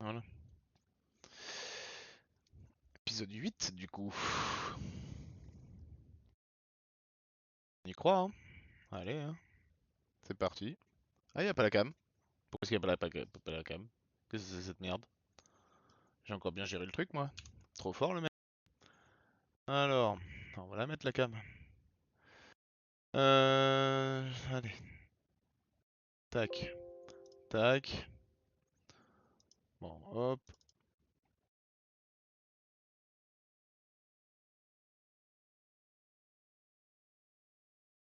Voilà. Épisode 8 du coup. On y croit, hein. Allez, hein. C'est parti. Ah, y a pas la cam. Pourquoi est-ce qu'il y a pas la cam? Qu'est-ce que c'est cette merde? J'ai encore bien géré le truc, moi. Trop fort, le mec. Alors, on va la mettre la cam. Allez. Tac. Tac. Bon, hop.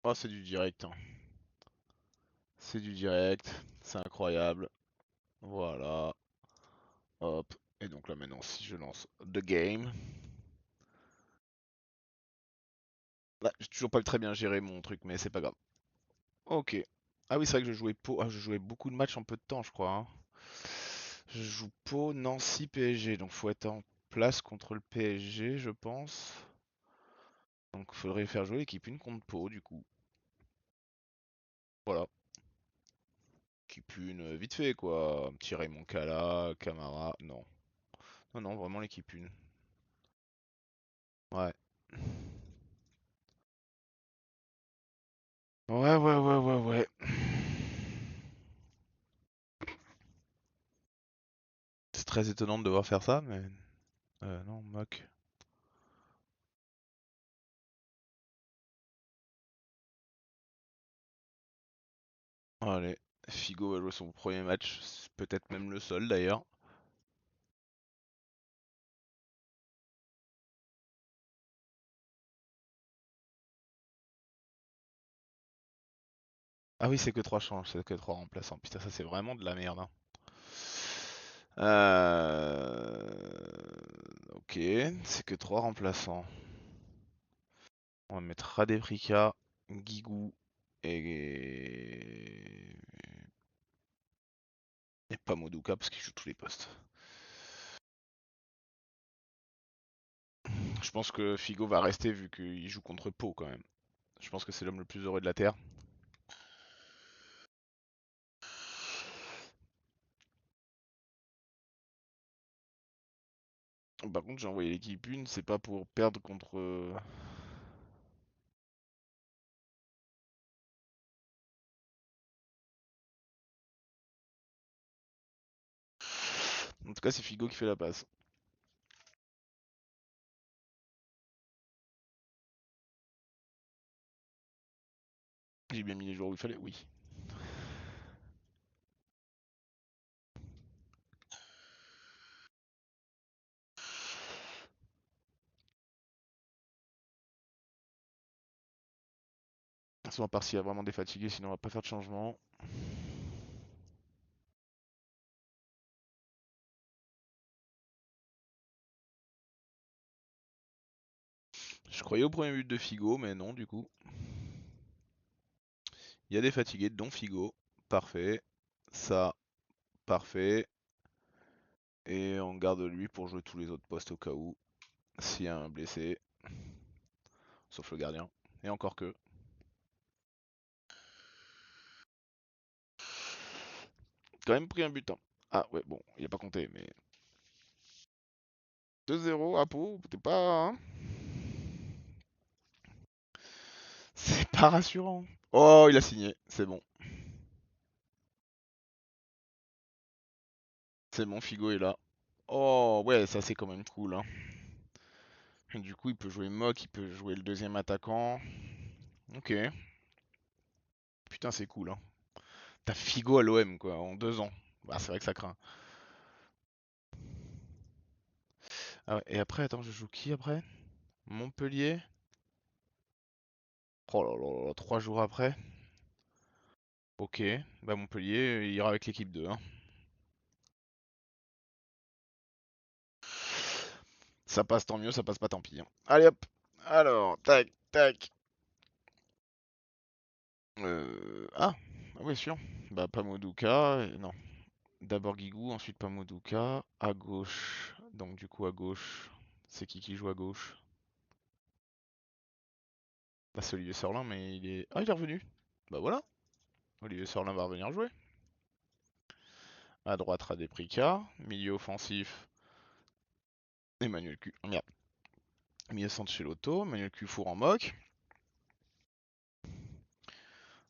Oh, c'est du direct, hein. C'est du direct. C'est incroyable. Voilà. Hop. Et donc là, maintenant, si je lance The Game. Là, j'ai toujours pas très bien géré mon truc, mais c'est pas grave. Ok. Ah oui, c'est vrai que je jouais Pau. Ah, je jouais beaucoup de matchs en peu de temps, je crois, hein. Je joue Pau, Nancy, PSG. Donc faut être en place contre le PSG, je pense. Donc faudrait faire jouer l'équipe 1 contre Pau, du coup. Voilà. Équipe 1, vite fait, quoi. Un petit Raymond Kala, Camara. Non. Non, non, vraiment l'équipe 1. Ouais. Ouais, ouais, ouais, ouais, ouais. C'est très étonnant de devoir faire ça, mais... non, mock. Allez. Figo va jouer son premier match. Peut-être même le seul, d'ailleurs. Ah oui, c'est que 3 changes, c'est que 3 remplaçants. Putain, ça c'est vraiment de la merde, hein. Ok, c'est que 3 remplaçants. On va mettre Radeprika, Guigou et... et pas Moduka parce qu'il joue tous les postes. Je pense que Figo va rester vu qu'il joue contre Pau quand même. Je pense que c'est l'homme le plus heureux de la Terre. Par contre, j'ai envoyé l'équipe 1, c'est pas pour perdre contre... En tout cas, c'est Figo qui fait la passe. J'ai bien mis les joueurs où il fallait, oui. Soit à part s'il y a vraiment des fatigués, sinon on va pas faire de changement. Je croyais au premier but de Figo, mais non, du coup. Il y a des fatigués, dont Figo. Parfait. Ça, parfait. Et on garde lui pour jouer tous les autres postes au cas où. S'il y a un blessé. Sauf le gardien. Et encore que. Quand même pris un but, hein. Ah ouais, bon, il a pas compté, mais... 2-0 à Pau, t'es pas... hein. C'est pas rassurant. Oh, il a signé, c'est bon. C'est bon, Figo est là. Oh, ouais, ça c'est quand même cool, hein. Et du coup, il peut jouer Mock, il peut jouer le deuxième attaquant. Ok. Putain, c'est cool, hein. T'as Figo à l'OM, quoi, en 2 ans. Bah, c'est vrai que ça craint. Ah ouais, et après, attends, je joue qui après? Montpellier? Oh là là là, 3 jours après. Ok, bah Montpellier il ira avec l'équipe 2, hein. Ça passe tant mieux, ça passe pas tant pis, hein. Allez hop. Alors, tac, tac. Ah, ah ouais, sûr. Bah Pamoduka, non. D'abord Guigou, ensuite Pamoduka. À gauche, donc du coup à gauche, c'est qui joue à gauche? Bah c'est Olivier Sorlin, mais il est... Ah, il est revenu. Bah voilà, Olivier Sorlin va revenir jouer. À droite, Radeprika. Milieu offensif, Emmanuel Q. Merde. Milieu centre chez Lotto. Emmanuel Cufour en moque.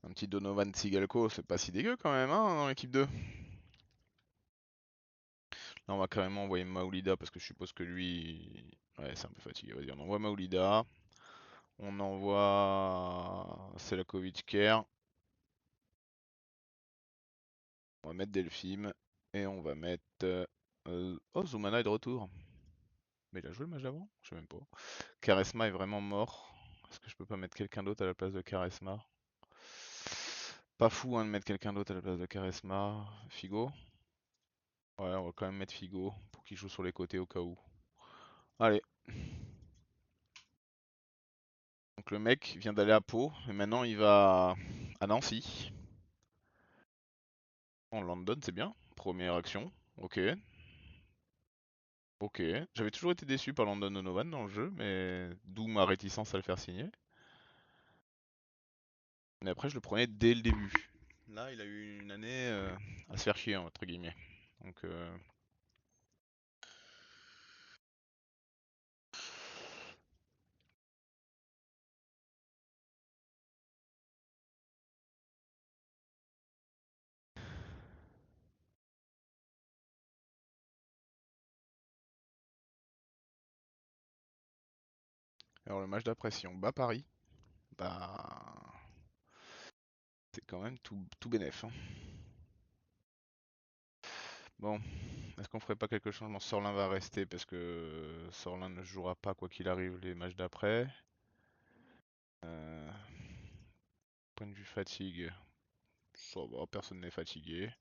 Un petit Donovan Tsigalko, c'est pas si dégueu quand même, hein, dans l'équipe 2. Là, on va carrément envoyer Maoulida parce que je suppose que lui. Ouais, c'est un peu fatigué. Vas-y, on envoie Maoulida. On envoie Selakovic Kerr. On va mettre Delphine. Et on va mettre. Oh, Zoumana est de retour. Mais il a joué le match d'avant? Je sais même pas. Charisma est vraiment mort. Est-ce que je peux pas mettre quelqu'un d'autre à la place de Charisma? Pas fou hein, de mettre quelqu'un d'autre à la place de Charisma. Figo? Ouais, on va quand même mettre Figo pour qu'il joue sur les côtés au cas où. Allez. Donc le mec vient d'aller à Pau et maintenant il va à Nancy. En London, c'est bien. Première action. Ok. Ok. J'avais toujours été déçu par Landon Donovan dans le jeu, mais d'où ma réticence à le faire signer. Mais après, je le prenais dès le début. Là, il a eu une année à se faire chier, entre guillemets. Donc, alors le match d'après, si on bat Paris, bah, c'est quand même tout bénef, hein. Bon, est-ce qu'on ferait pas quelque changement? Sorlin va rester parce que Sorlin ne jouera pas quoi qu'il arrive les matchs d'après. Euh, Point de vue fatigue, ça va, personne n'est fatigué.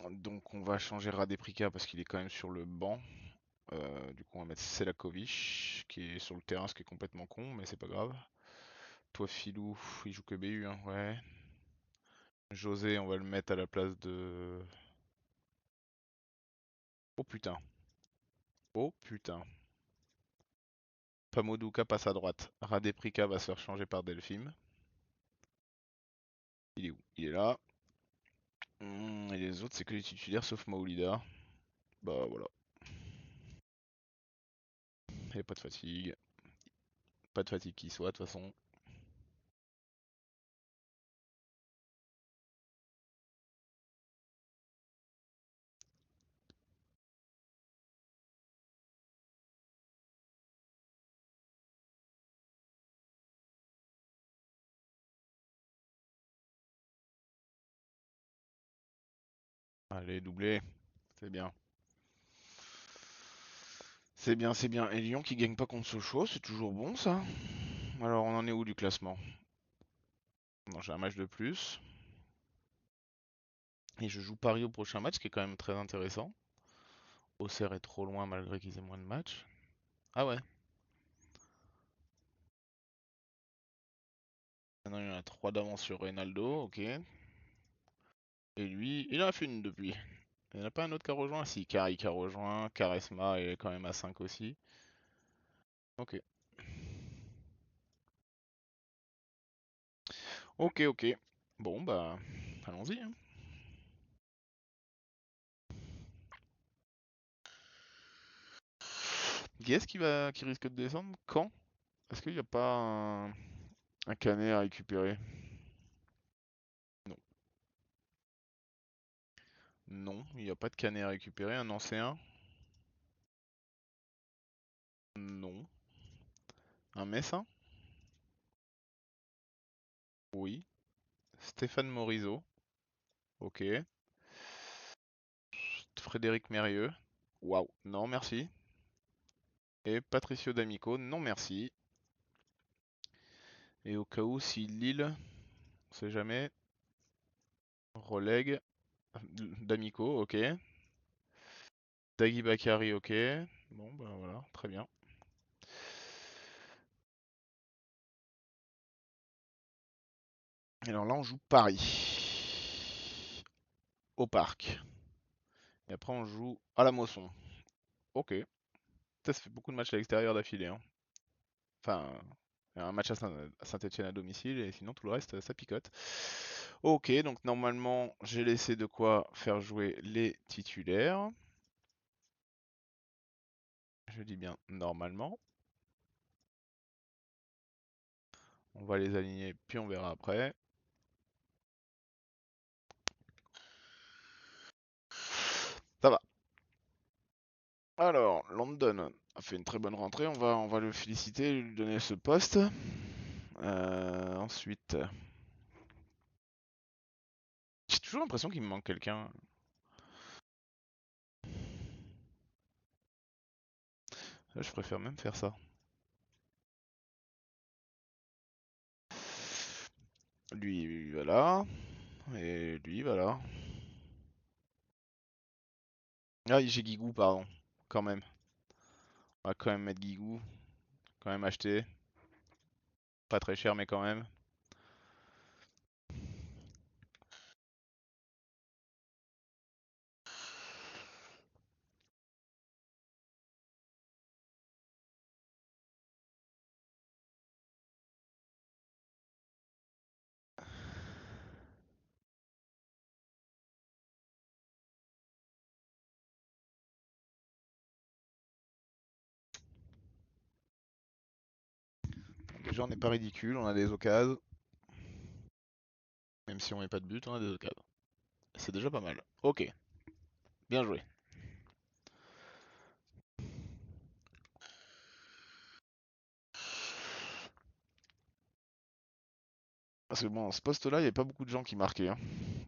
Donc on va changer Radeprika parce qu'il est quand même sur le banc. Du coup on va mettre Selakovic qui est sur le terrain, ce qui est complètement con, mais c'est pas grave. Toi Filou, il joue que BU, hein, ouais. José, on va le mettre à la place de... Oh putain. Oh putain. Pamodouka passe à droite. Radeprika va se faire changer par Delphine. Il est où? Il est là. Et les autres, c'est que les titulaires sauf Maoulida. Bah voilà. Et pas de fatigue. Pas de fatigue qui soit, de toute façon. Allez, doublé. C'est bien. C'est bien, c'est bien. Et Lyon qui gagne pas contre Sochaux, c'est toujours bon ça. Alors on en est où du classement? Non, j'ai un match de plus. Et je joue Paris au prochain match, ce qui est quand même très intéressant. Auxerre est trop loin malgré qu'ils aient moins de matchs. Ah ouais. Maintenant il y en a 3 d'avance sur Reynaldo, ok. Et lui, il en a fait une depuis. Il n'y en a pas un autre qui a rejoint? Si, Kari qui a rejoint. Karesma est quand même à 5 aussi. Ok. Ok, ok. Bon bah, allons-y, hein. Qui est-ce qui risque de descendre? Quand? Est-ce qu'il n'y a pas un Canet à récupérer? Non. Non, il n'y a pas de Canet à récupérer. Un ancien? Non. Un Messin? Oui. Stéphane Morisot? Ok. Frédéric Mérieux? Waouh. Non, merci. Et Patricio D'Amico? Non, merci. Et au cas où, si Lille, on sait jamais, relègue D'Amico, ok. Dagui Bakary, ok. Bon, bah voilà, très bien. Et alors là, on joue Paris. Au parc. Et après, on joue à la Mosson. Ok. Ça fait beaucoup de matchs à l'extérieur d'affilée, hein. Enfin, un match à Saint-Etienne à domicile et sinon tout le reste, ça picote. Ok, donc normalement, j'ai laissé de quoi faire jouer les titulaires. Je dis bien normalement. On va les aligner, puis on verra après. Ça va. Alors, London a fait une très bonne rentrée. On va le féliciter, lui donner ce poste. Ensuite, j'ai toujours l'impression qu'il me manque quelqu'un. Là, je préfère même faire ça. Lui, voilà. Et lui, voilà. Ah, j'ai Guigou, pardon. Quand même. On va quand même mettre Guigou. Quand même acheter. Pas très cher, mais quand même. Déjà, on n'est pas ridicule, on a des occasions. Même si on met pas de but, on a des occasions. C'est déjà pas mal. Ok, bien joué. Parce que bon, à ce poste-là, il n'y avait pas beaucoup de gens qui marquaient, hein.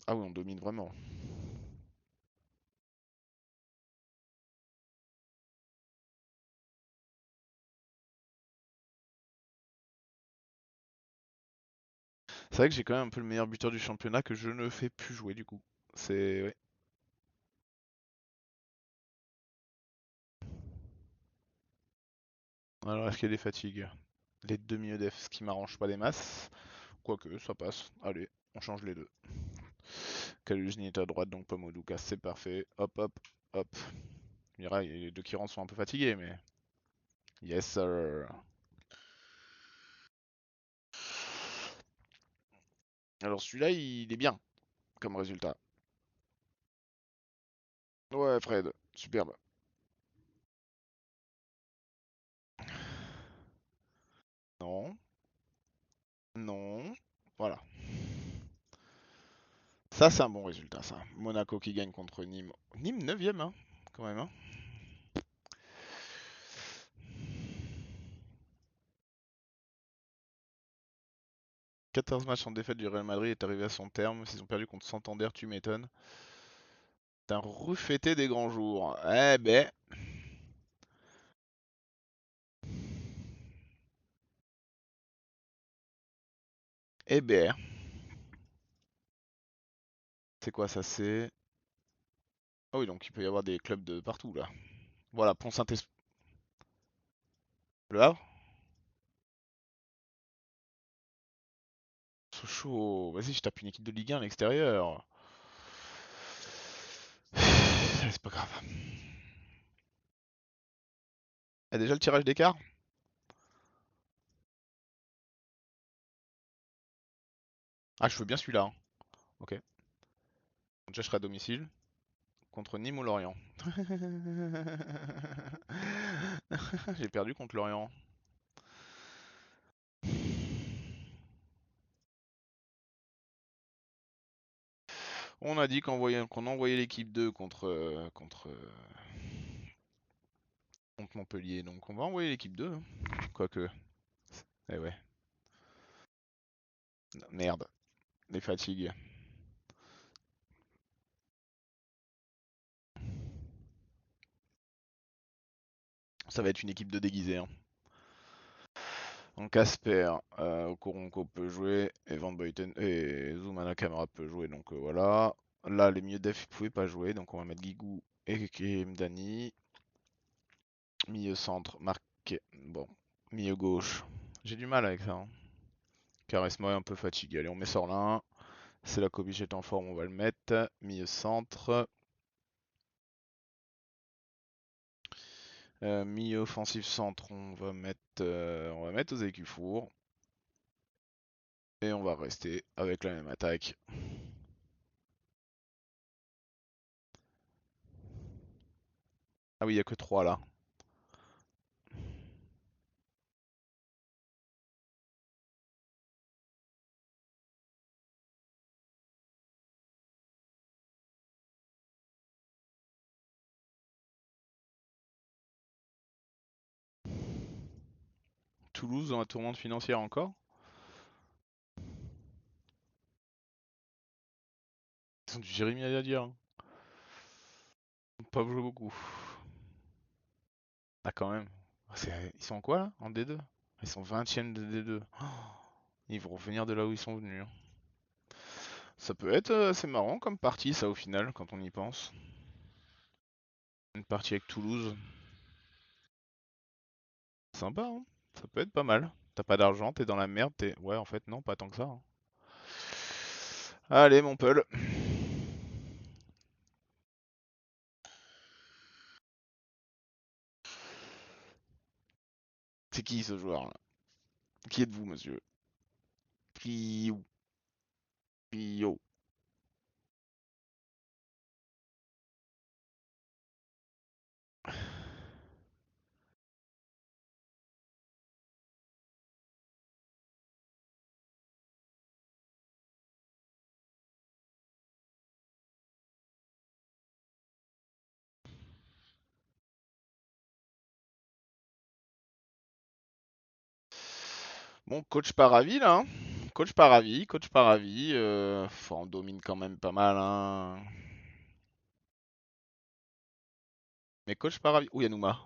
Ah oui, on domine vraiment. C'est vrai que j'ai quand même un peu le meilleur buteur du championnat que je ne fais plus jouer du coup. C'est... Ouais. Alors, est-ce qu'il y a des fatigues? Les deux milieux def, ce qui m'arrange pas des masses. Quoique, ça passe. Allez, on change les deux. Kalujny est à droite, donc Pomodoukas, c'est parfait. Hop, hop, hop. Il y a les deux qui rentrent sont un peu fatigués, mais... Yes, sir. Alors celui-là, il est bien comme résultat. Ouais, Fred, superbe. Non, non, voilà. Ça, c'est un bon résultat, ça. Monaco qui gagne contre Nîmes. Nîmes 9ème, hein, quand même, hein. 14 matchs en défaite du Real Madrid est arrivé à son terme. S'ils ont perdu contre Santander, tu m'étonnes. C'est un refêté des grands jours. Eh ben, eh ben. C'est quoi ça, c'est... Ah oui, donc il peut y avoir des clubs de partout, là. Voilà, Pont-Saint-Esprit. Le Havre? Sochaux. Vas-y, je tape une équipe de Ligue 1 à l'extérieur. C'est pas grave. Ah, déjà le tirage d'écart? Ah, je veux bien celui-là, hein. Ok. Déjà, je serai à domicile. Contre Nîmes ou Lorient? J'ai perdu contre Lorient. On a dit qu'on envoyait l'équipe 2 contre Montpellier, donc on va envoyer l'équipe 2, hein. Quoique. Eh ouais. Merde. Les fatigues. Ça va être une équipe de déguisés, hein. Donc Casper, Okoronko peut jouer, et Van Buiten et Zoumana Kamara peut jouer, donc voilà. Là, les milieux def ils pouvaient pas jouer, donc on va mettre Guigou et Mdani. Milieu centre, marqué. Bon, milieu gauche. J'ai du mal avec ça, hein. Charisma est un peu fatigué. Allez, on met Sorlin. C'est la Kovic est en forme, on va le mettre. Milieu centre. Milieu offensif centre, on va mettre Ozeki Four. Et on va rester avec la même attaque. Ah oui, il n'y a que 3 là. Toulouse dans la tourmente financière encore. Ils ont du Jérémy à dire, hein. Ils ont pas joué beaucoup. Ah quand même. Ils sont en quoi là? En D2? Ils sont 20e de D2. Oh, ils vont revenir de là où ils sont venus, hein. Ça peut être assez marrant comme partie ça au final quand on y pense. Une partie avec Toulouse. Sympa, hein. Ça peut être pas mal. T'as pas d'argent, t'es dans la merde, t'es... Ouais, en fait, non, pas tant que ça, hein. Allez, mon Peul. C'est qui ce joueur là? Qui êtes-vous, monsieur? Priou. Prio. Bon, coach Paravi là, hein. Coach Paravi. On domine quand même pas mal, hein. Mais coach Paravi. Où y a Nouma?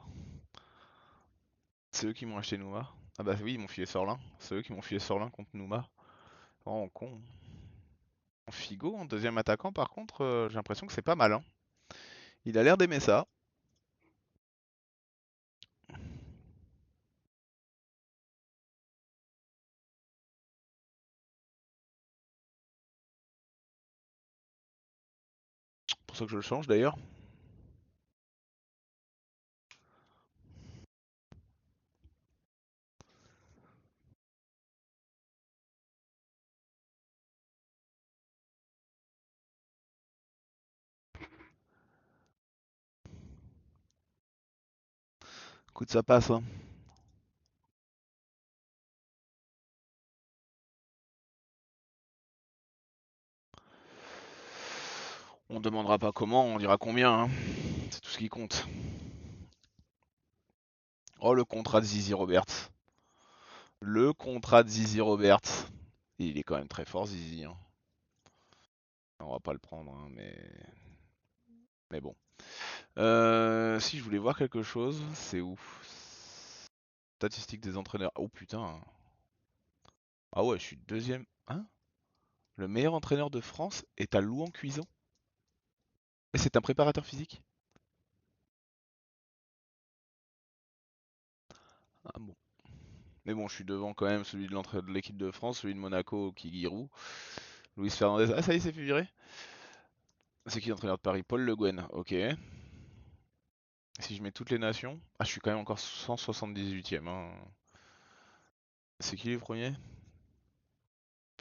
C'est eux qui m'ont acheté Nouma. Ah bah oui, ils m'ont filé Sorlin. C'est eux qui m'ont filé Sorlin contre Nouma. Oh, con. Figo en deuxième attaquant, par contre, j'ai l'impression que c'est pas mal, hein. Il a l'air d'aimer ça. C'est pour ça que je le change d'ailleurs. Écoute, ça passe, hein. On demandera pas comment, on dira combien, hein. C'est tout ce qui compte. Oh, le contrat de Zizi Roberts. Le contrat de Zizi Roberts. Il est quand même très fort, Zizi, hein. On va pas le prendre, hein, mais bon. Si je voulais voir quelque chose, c'est où? Statistiques des entraîneurs. Oh putain. Ah ouais, je suis deuxième. Hein? Le meilleur entraîneur de France est à Louan Cuisan. Et c'est un préparateur physique? Ah bon. Mais bon, je suis devant quand même celui de l'équipe de France, celui de Monaco, Kigirou, Luis Fernandez. Ah ça y est, c'est fait virer? C'est qui l'entraîneur de Paris? Paul Le Guen. Ok. Si je mets toutes les nations. Ah, je suis quand même encore 178ème, hein. C'est qui les premiers?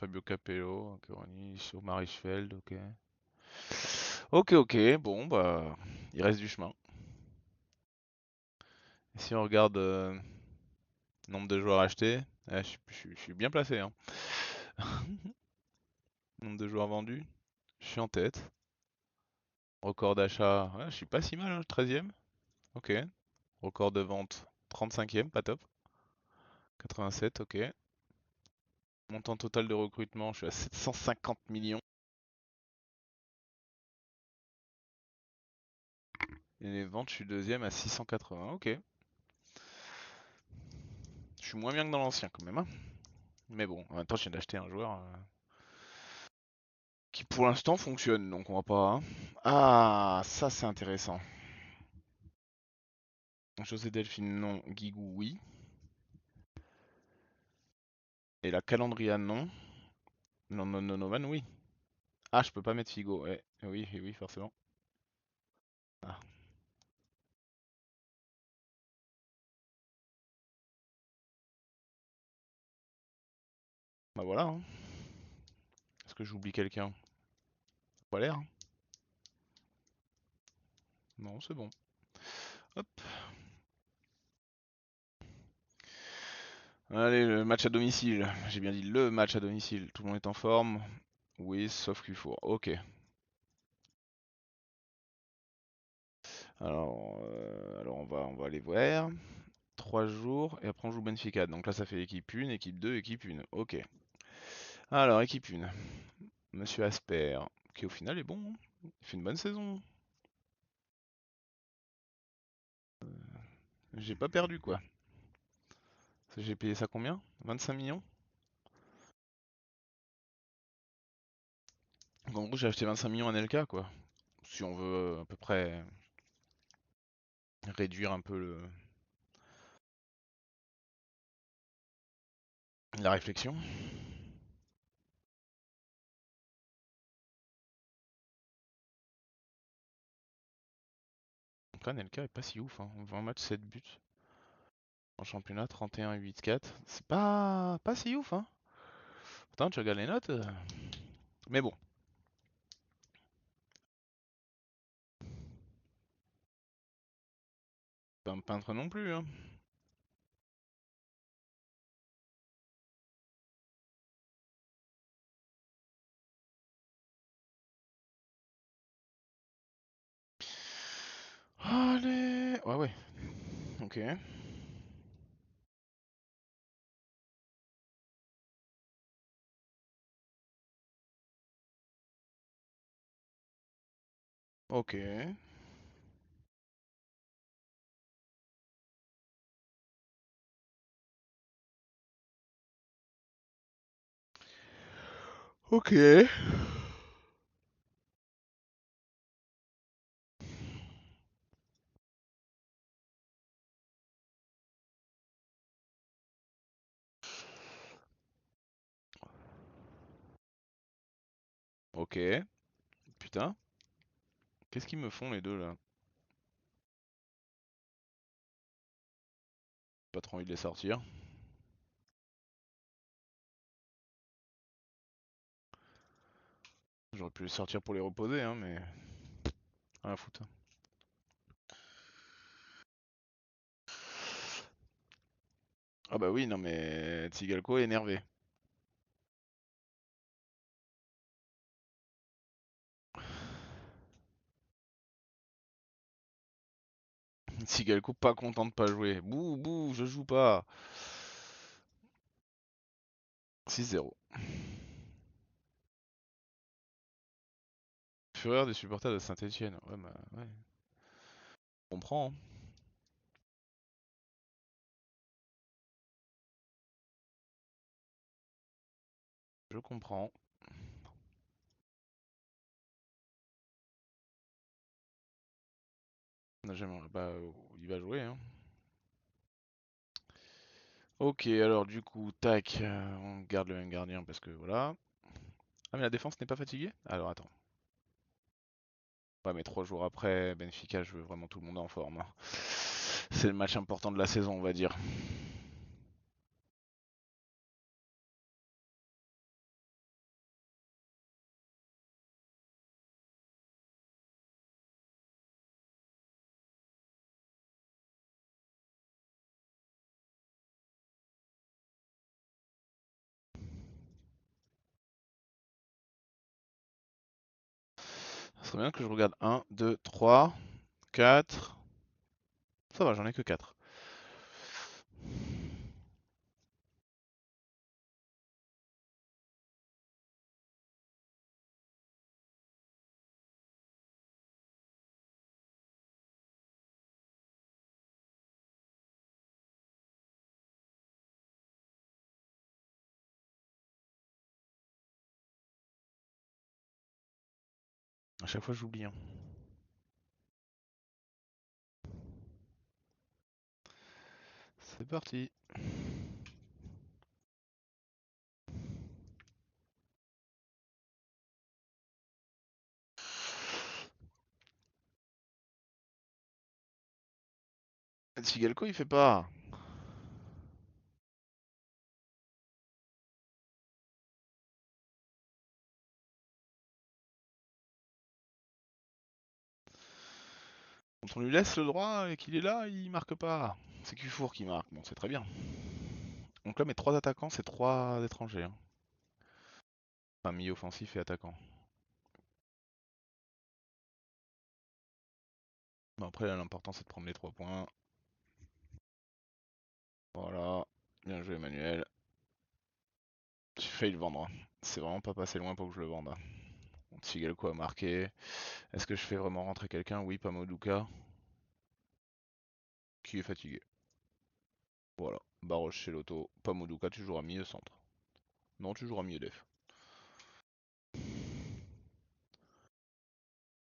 Fabio Capello, Coroni, Omar Hichfeld, ok. Ok, ok, bon, bah, il reste du chemin. Et si on regarde nombre de joueurs achetés, je suis bien placé, hein. Nombre de joueurs vendus, je suis en tête. Record d'achat, ouais, je suis pas si mal, hein, 13e. Ok. Record de vente, 35e, pas top. 87, ok. Montant total de recrutement, je suis à 750 millions. Et les ventes, je suis deuxième à 680, ok. Je suis moins bien que dans l'ancien quand même, hein. Mais bon, en même temps, je viens d'acheter un joueur qui pour l'instant fonctionne, donc on va pas, hein. Ah, ça c'est intéressant. José Delphine, non. Guigou, oui. Et la Calandria, non. Non, non, non, non, man, oui. Ah, je peux pas mettre Figo, ouais. Oui, oui, forcément. Ah, bah voilà, hein. que j'oublie quelqu'un. Pas l'air, hein. Non, c'est bon. Hop. Allez, le match à domicile. J'ai bien dit le match à domicile. Tout le monde est en forme. Oui, sauf Cufour. Ok. Alors on va aller voir. 3 jours et après on joue Benfica. Donc là ça fait équipe 1, équipe 2, équipe 1. Ok. Alors équipe 1. Monsieur Asper, qui au final est bon, hein. Il fait une bonne saison. J'ai pas perdu quoi. J'ai payé ça combien? 25 millions? Donc, en gros j'ai acheté 25 millions en LK quoi. Si on veut à peu près réduire un peu la réflexion. Donc là NLK est pas si ouf, hein. 20 matchs, 7 buts. En championnat, 31, 8, 4. C'est pas si ouf, hein. Attends, tu regardes les notes. Mais bon, pas un peintre non plus, hein. Allez. Ouais, ouais. Ok. Ok. Ok. Ok. Putain. Qu'est-ce qu'ils me font les deux là? Pas trop envie de les sortir. J'aurais pu les sortir pour les reposer, hein, mais. Rien à foutre. Ah bah oui, non mais Tsigalco est énervé. Tsigalco pas content de pas jouer. Bouh, bouh, je joue pas. 6-0. Fureur des supporters de Saint-Etienne. Ouais, bah ouais. On comprend, hein. Je comprends. On a jamais. Bah, il va jouer, hein. Ok, alors du coup, tac, on garde le même gardien parce que voilà. Ah mais la défense n'est pas fatiguée? Alors attends. Ouais mais 3 jours après, Benfica, je veux vraiment tout le monde en forme, hein. C'est le match important de la saison, on va dire. Ça serait bien que je regarde 1, 2, 3, 4. Ça va, j'en ai que 4. À chaque fois j'oublie, hein. C'est parti. Tsigalco il fait pas. Quand on lui laisse le droit et qu'il est là, il marque pas. C'est Cufour qui marque, bon c'est très bien. Donc là mes 3 attaquants c'est 3 étrangers. Hein. Enfin milieu offensif et attaquant. Bon, après là l'important c'est de prendre les 3 points. Voilà. Bien joué Emmanuel. J'ai failli le vendre. Hein. C'est vraiment pas passé loin pour que je le vende. Hein. Tsigalco a marqué. Est-ce que je fais vraiment rentrer quelqu'un? Oui, Pamoduka. Qui est fatigué. Voilà. Baroche chez l'auto. Pamoduka, tu joueras milieu centre. Non, tu joueras milieu def.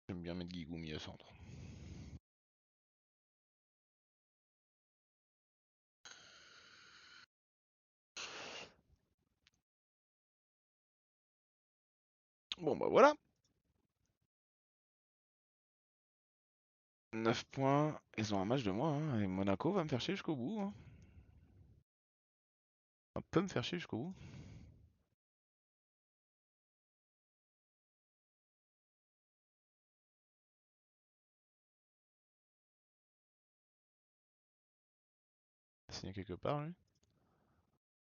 J'aime bien mettre Guigou milieu centre. Bon bah voilà. 9 points. Ils ont un match de moins. Hein. Et Monaco va me faire chier jusqu'au bout. Hein. Un peu me faire chier jusqu'au bout. Il a signé quelque part lui?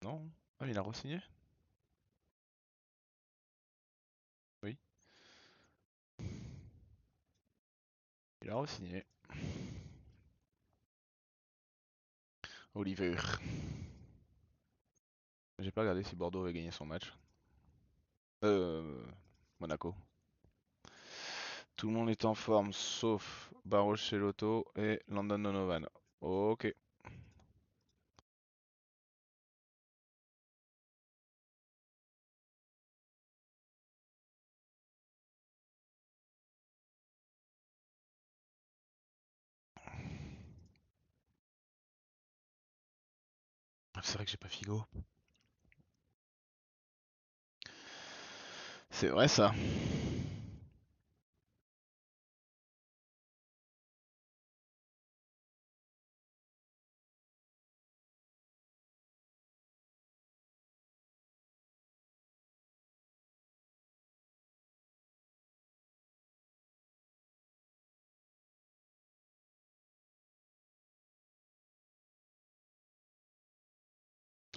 Non? Ah, il a re-signé? Oui. Il a re-signé. Oliver. J'ai pas regardé si Bordeaux avait gagné son match. Monaco. Tout le monde est en forme sauf Baroche Lotto et Landon Donovan. Ok. C'est vrai que j'ai pas Figo. C'est vrai ça.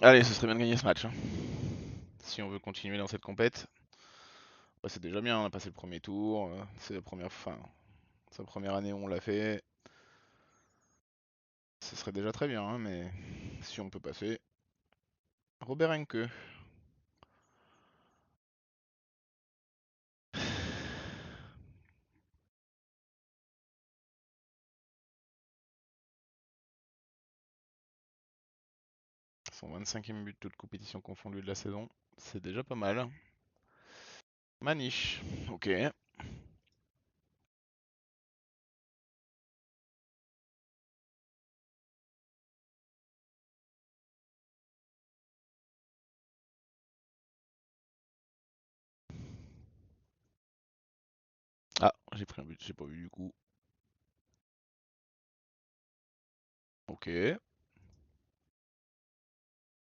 Allez, ce serait bien de gagner ce match. Hein. Si on veut continuer dans cette compète. Bah, c'est déjà bien, on a passé le premier tour. C'est la première fin. Sa première année où on l'a fait. Ce serait déjà très bien, hein, mais si on peut passer. Robert Enke. Son 25e but, toute compétition confondue de la saison. C'est déjà pas mal. Maniche. Ok. Ah, j'ai pris un but, j'ai pas vu du coup. Ok.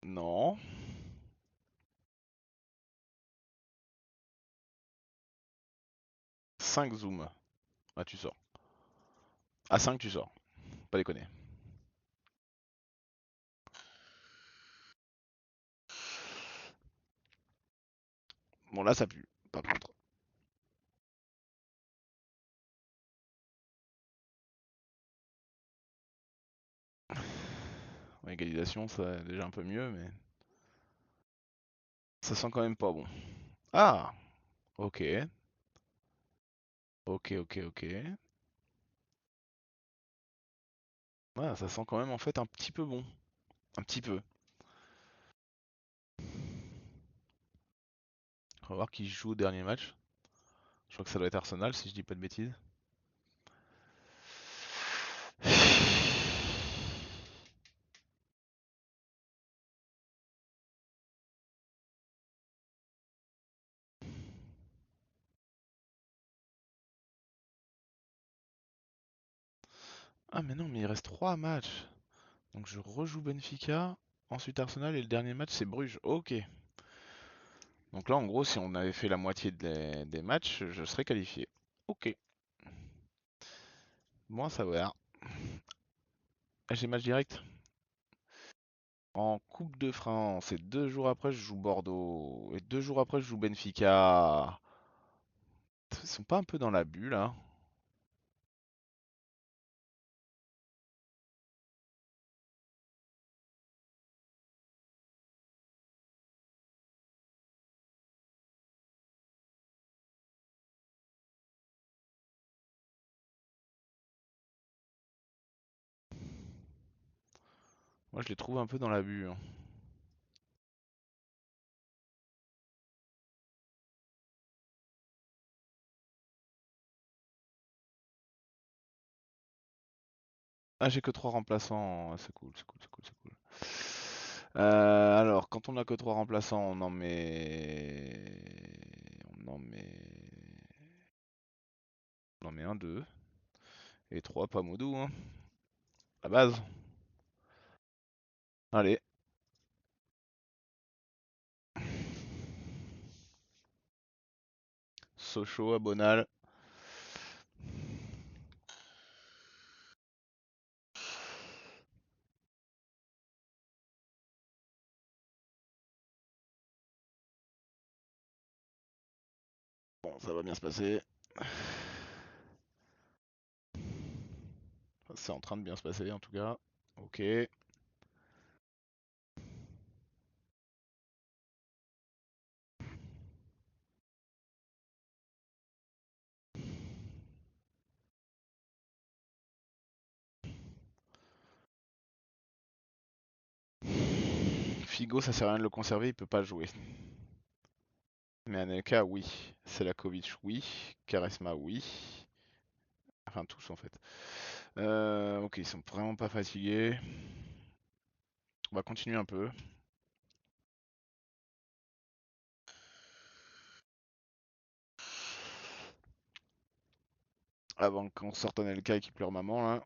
Non. 5 zoom. Ah, tu sors. À 5, tu sors. Pas déconner. Bon, là, ça pue. Par contre. Égalisation, ça déjà un peu mieux, mais ça sent quand même pas bon. Ah, ok. Ok, ok, ok. Ouais, ça sent quand même en fait un petit peu bon. Un petit peu. On va voir qui joue au dernier match. Je crois que ça doit être Arsenal si je dis pas de bêtises. Ah mais non, mais il reste 3 matchs. Donc je rejoue Benfica, ensuite Arsenal et le dernier match c'est Bruges. Ok. Donc là en gros si on avait fait la moitié des matchs, je serais qualifié. Ok. Bon à savoir. Ah, j'ai match direct. En Coupe de France, et 2 jours après je joue Bordeaux. Et 2 jours après je joue Benfica. Ils sont pas un peu dans la bulle là? Moi je les trouve un peu dans la bulle, hein. Ah, j'ai que 3 remplaçants. C'est cool, c'est cool, c'est cool, c'est cool. Alors, quand on a que 3 remplaçants, on en met un, deux et trois, pas Modou, hein. La base. Allez. Sochaux à Bonal. Bon, ça va bien se passer. C'est en train de bien se passer en tout cas. Ok. Figo, ça sert à rien de le conserver, il peut pas jouer. Mais Anelka, oui. Selakovic, oui. Karesma, oui. Enfin, tous en fait. Ok, ils sont vraiment pas fatigués. On va continuer un peu. Avant qu'on sorte Anelka et qu'il pleure maman là.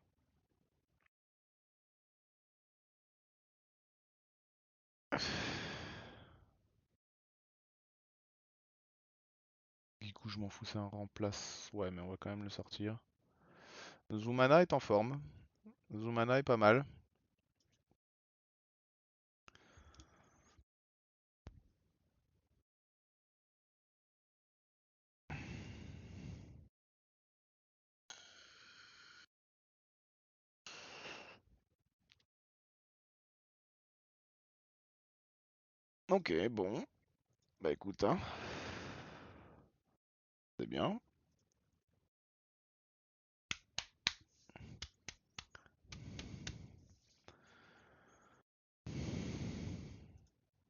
Du coup, je m'en fous, c'est un remplace. Ouais, mais on va quand même le sortir. Zoumana est en forme. Zoumana est pas mal. Ok, bon. Bah écoute, hein, c'est bien.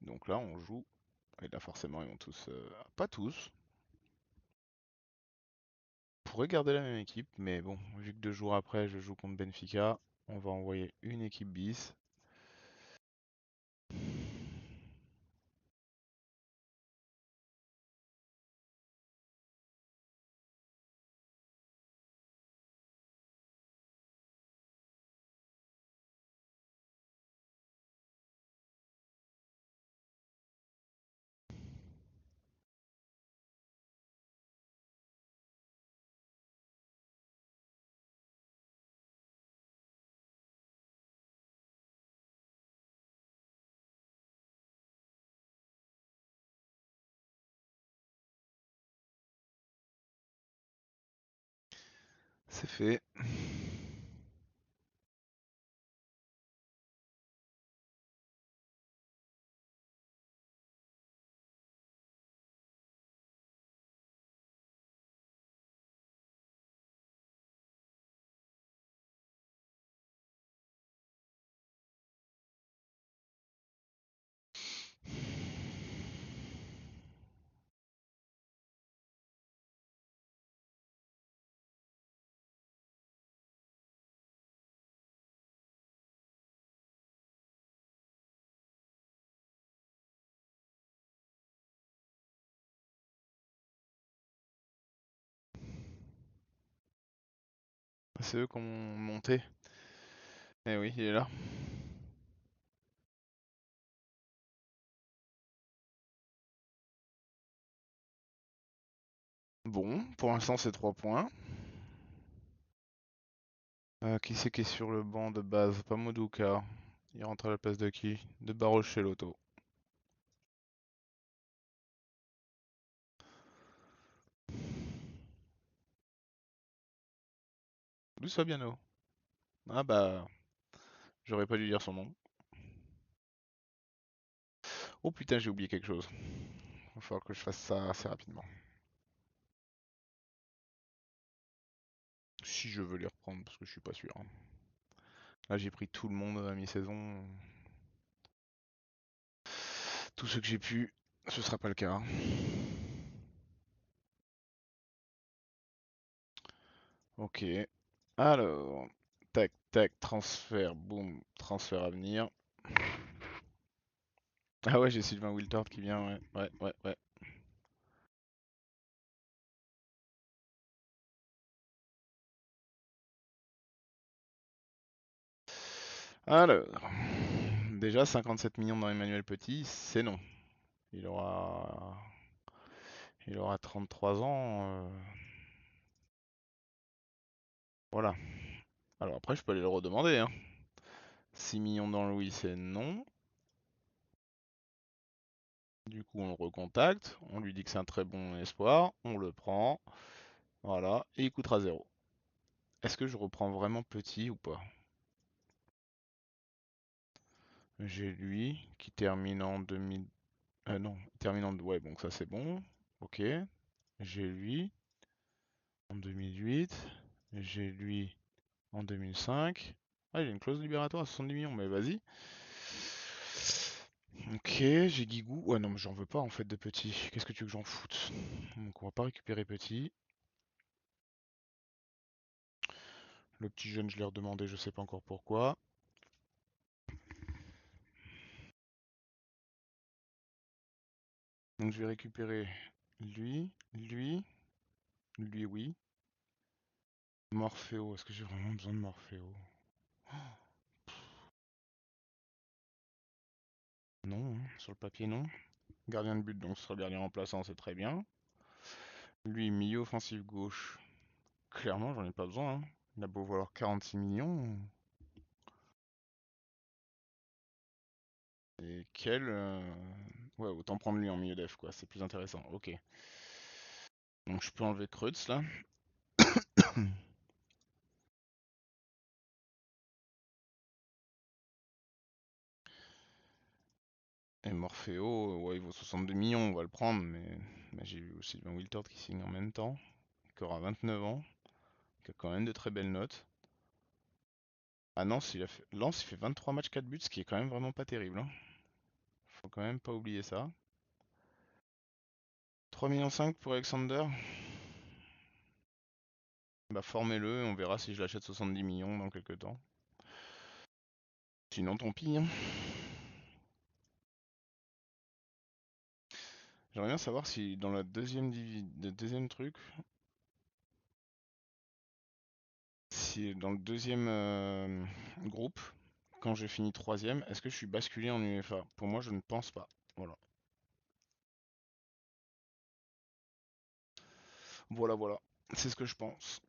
Donc là, on joue. Et là, forcément, ils vont tous. Pas tous. On pourrait garder la même équipe, mais bon, vu que 2 jours après, je joue contre Benfica, on va envoyer une équipe bis. C'est fait. C'est eux qui ont monté. Eh oui, il est là. Bon, pour l'instant, c'est 3 points. Qui c'est qui est sur le banc de base? Pas Moduka. Il rentre à la place de qui? De Barochelotto. Luis Fabiano. Ah bah, j'aurais pas dû dire son nom. Oh putain, j'ai oublié quelque chose. Il va falloir que je fasse ça assez rapidement. Si je veux les reprendre, parce que je suis pas sûr, hein. Là, j'ai pris tout le monde à la mi-saison. Tout ce que j'ai pu, ce sera pas le cas. Ok. Alors, tac, tac, transfert, boum, transfert à venir. Ah ouais, j'ai Sylvain Wiltord qui vient, ouais, ouais, ouais, ouais. Alors, déjà 57 millions dans Emmanuel Petit, c'est non. Il aura, il aura 33 ans, voilà. Alors après, je peux aller le redemander, hein. 6 millions dans Louis, c'est non. Du coup, on le recontacte, on lui dit que c'est un très bon espoir, on le prend, voilà, et il coûtera zéro. Est-ce que je reprends vraiment Petit ou pas? J'ai lui qui termine en 2000. Non, termine en. Ouais, donc ça c'est bon. Ok. J'ai lui en 2008. J'ai lui en 2005. Ah, il y a une clause libératoire à 70 millions, mais vas-y. Ok, j'ai Guigou. Ouais, non, mais j'en veux pas en fait de Petit. Qu'est-ce que tu veux que j'en foute? Donc on va pas récupérer Petit. Le petit jeune, je l'ai redemandé, je sais pas encore pourquoi. Donc je vais récupérer lui, oui. Morpheo, est-ce que j'ai vraiment besoin de Morpheo? Non, hein, sur le papier non. Gardien de but, donc ce sera gardien remplaçant, c'est très bien. Lui, milieu offensif gauche. Clairement, j'en ai pas besoin, hein. Il a beau valoir 46 millions. Et Ouais, autant prendre lui en milieu def, quoi. C'est plus intéressant. Ok. Donc je peux enlever Kreutz, là. Et Morpheo, ouais, il vaut 62 millions, on va le prendre, mais j'ai vu aussi Sylvain Wiltord qui signe en même temps, qui aura 29 ans, qui a quand même de très belles notes. Ah Lens, Lens, il fait 23 matchs, 4 buts, ce qui est quand même vraiment pas terrible, hein. Faut quand même pas oublier ça. 3,5 millions pour Alexander. Bah formez-le, on verra si je l'achète 70 millions dans quelques temps. Sinon, tant pis, hein. J'aimerais bien savoir si dans la le deuxième truc, si dans le deuxième groupe, quand j'ai fini troisième, est-ce que je suis basculé en UEFA? Pour moi, je ne pense pas. Voilà. Voilà, voilà. C'est ce que je pense.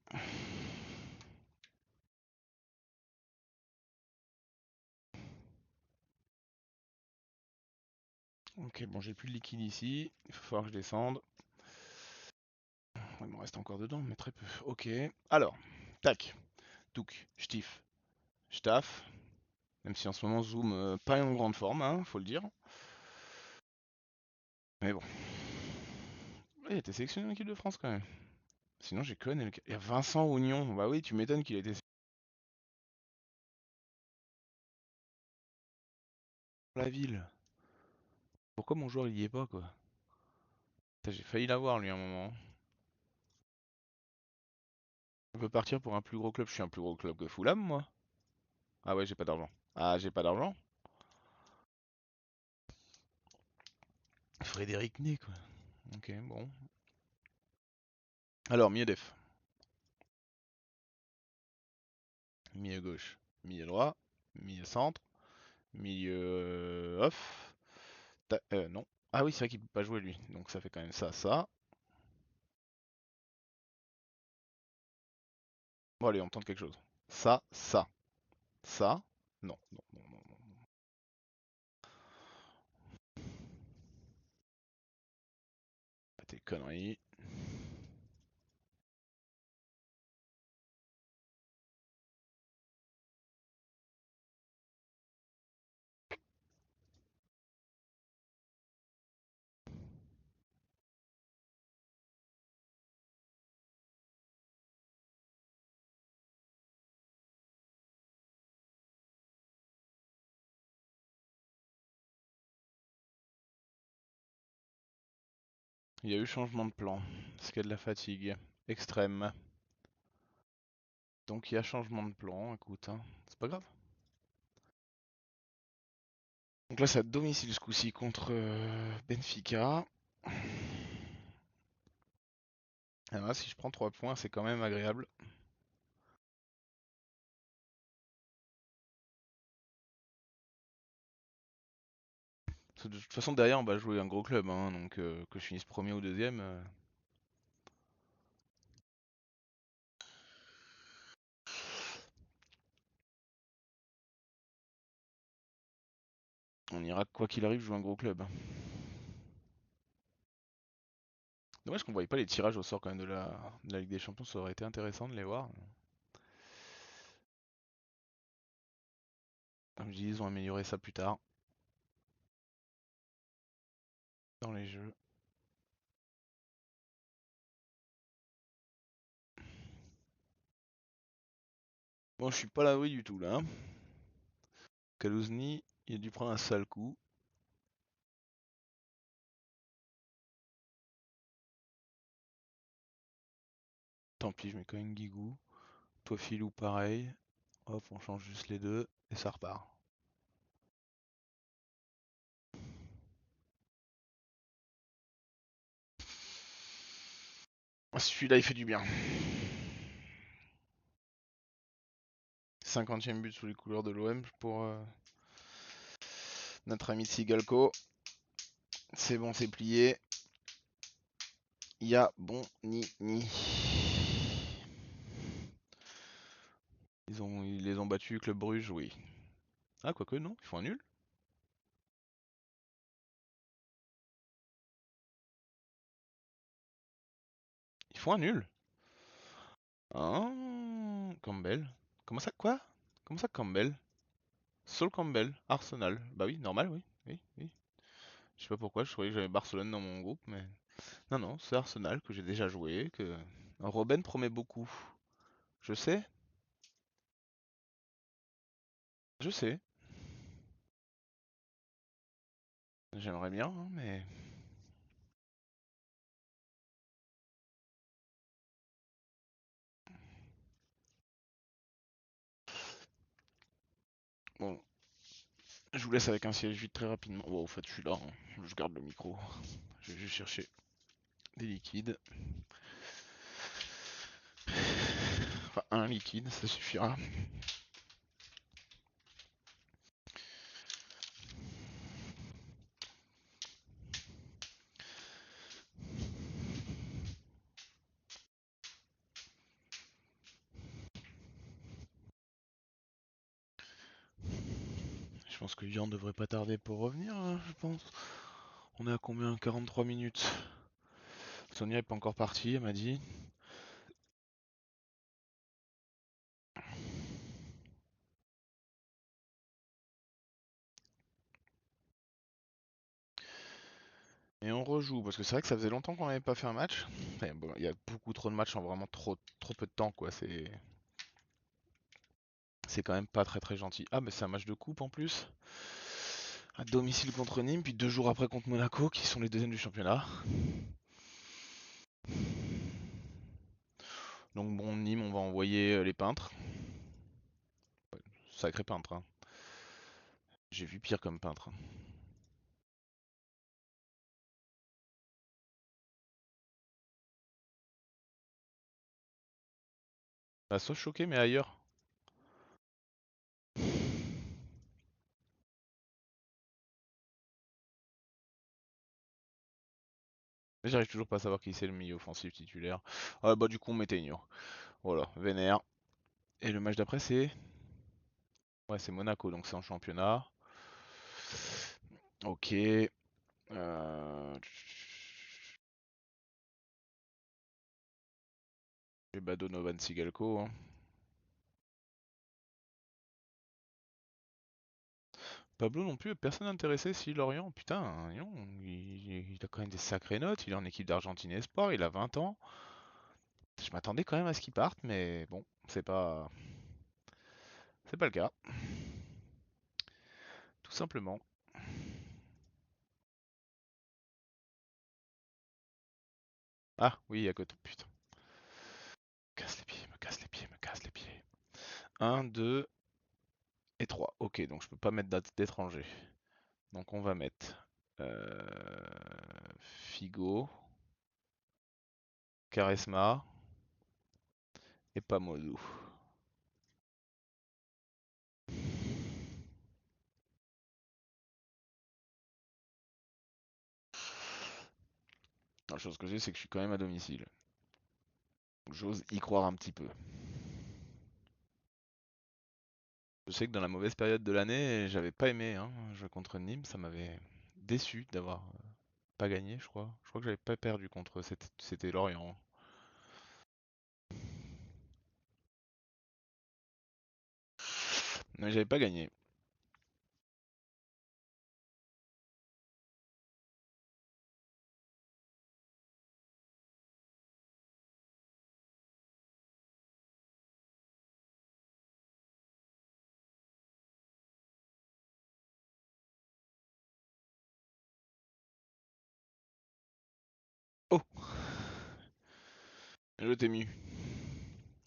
Ok, bon, j'ai plus de liquide ici. Il va falloir que je descende. Il me reste encore dedans, mais très peu. Ok. Alors, tac. Touk, Stif, Staff. Même si en ce moment Zoom, pas en grande forme, hein, faut le dire. Mais bon. Il était sélectionné en équipe de France quand même. Sinon j'ai connu le. Il y a Vincent Oignon. Bah oui, tu m'étonnes qu'il a été sélectionné pour la ville. Pourquoi mon joueur il y est pas quoi? Putain, j'ai failli l'avoir lui à un moment. On peut partir pour un plus gros club. Je suis un plus gros club que Fulham moi. Ah ouais, j'ai pas d'argent. Ah, j'ai pas d'argent. Frédéric Ney quoi. Ok, bon. Alors, milieu def. Milieu gauche. Milieu droit. Milieu centre. Milieu off. Non. Ah oui, c'est vrai qu'il peut pas jouer lui. Donc ça fait quand même ça, ça. Bon allez, on tente quelque chose. Ça. Ça. Non, non, non, non, non. Pas tes conneries. Il y a eu changement de plan. Parce qu'il y a de la fatigue extrême. Donc il y a changement de plan, écoute, hein. C'est pas grave. Donc là c'est à domicile ce coup-ci contre Benfica. Alors là, si je prends 3 points, c'est quand même agréable. Parce que de toute façon derrière on va jouer un gros club, hein, donc que je finisse premier ou deuxième. On ira quoi qu'il arrive jouer un gros club. Dommage qu'on voyait pas les tirages au sort quand même de la Ligue des Champions, ça aurait été intéressant de les voir. Comme je dis, ils ont amélioré ça plus tard dans les jeux. Bon, je suis pas là, oui, du tout là, hein. Kalouzny, il a dû prendre un sale coup. Tant pis, je mets quand même Guigou. Toi, Filou, pareil. Hop, on change juste les deux et ça repart. Ah, celui-là, il fait du bien. 50e but sous les couleurs de l'OM pour notre ami Sigalko. C'est bon, c'est plié. Il y a bon ni. Ils les ont battus, Club Bruges, oui. Ah, quoique non, ils font un nul. Ils font un nul. Ah, Campbell. Comment ça, quoi? Comment ça, Campbell? Sol Campbell, Arsenal. Bah oui, normal, oui. Oui, oui. Je sais pas pourquoi, je croyais que j'avais Barcelone dans mon groupe, mais. Non, non, c'est Arsenal que j'ai déjà joué, que. Robben promet beaucoup. Je sais, je sais. J'aimerais bien, hein, mais. Bon, je vous laisse avec un siège vide très rapidement. Bon, en fait, je suis là, hein. Je garde le micro. Je vais juste chercher des liquides. Enfin, un liquide, ça suffira. Je pense que Yann devrait pas tarder pour revenir, hein, je pense. On est à combien? 43 minutes. Sonia est pas encore partie, elle m'a dit. Et on rejoue, parce que c'est vrai que ça faisait longtemps qu'on n'avait pas fait un match. Enfin, bon, il y a beaucoup trop de matchs en vraiment trop peu de temps, quoi. C'est quand même pas très très gentil. Ah, mais c'est un match de coupe en plus. À domicile contre Nîmes, puis 2 jours après contre Monaco, qui sont les deuxièmes du championnat. Donc bon, Nîmes, on va envoyer les peintres. Sacré peintre, hein. J'ai vu pire comme peintre. Bah, soit choqué, mais ailleurs. Mais j'arrive toujours pas à savoir qui c'est le milieu offensif titulaire. Ah bah du coup on met Taigno. Voilà, vénère. Et le match d'après, c'est... Ouais, c'est Monaco, donc c'est en championnat. Ok. Et bah Donovan Sigalko, hein. Pablo non plus, personne intéressé si Lorient. Putain, non, il a quand même des sacrées notes. Il est en équipe d'Argentine Espoir, il a 20 ans. Je m'attendais quand même à ce qu'il parte, mais bon, c'est pas le cas. Tout simplement. Ah oui, à côté. Putain. Me casse les pieds, me casse les pieds, me casse les pieds. Un, 2 et 3. Ok, donc je peux pas mettre date d'étranger. Donc on va mettre Figo, Caresma et Pamodou. La chose que j'ai, c'est que je suis quand même à domicile. J'ose y croire un petit peu. Je sais que dans la mauvaise période de l'année, j'avais pas aimé hein, jouer contre Nîmes, ça m'avait déçu d'avoir pas gagné, je crois. Je crois que j'avais pas perdu contre, c'était Lorient. Mais j'avais pas gagné. Oh, je t'ai mis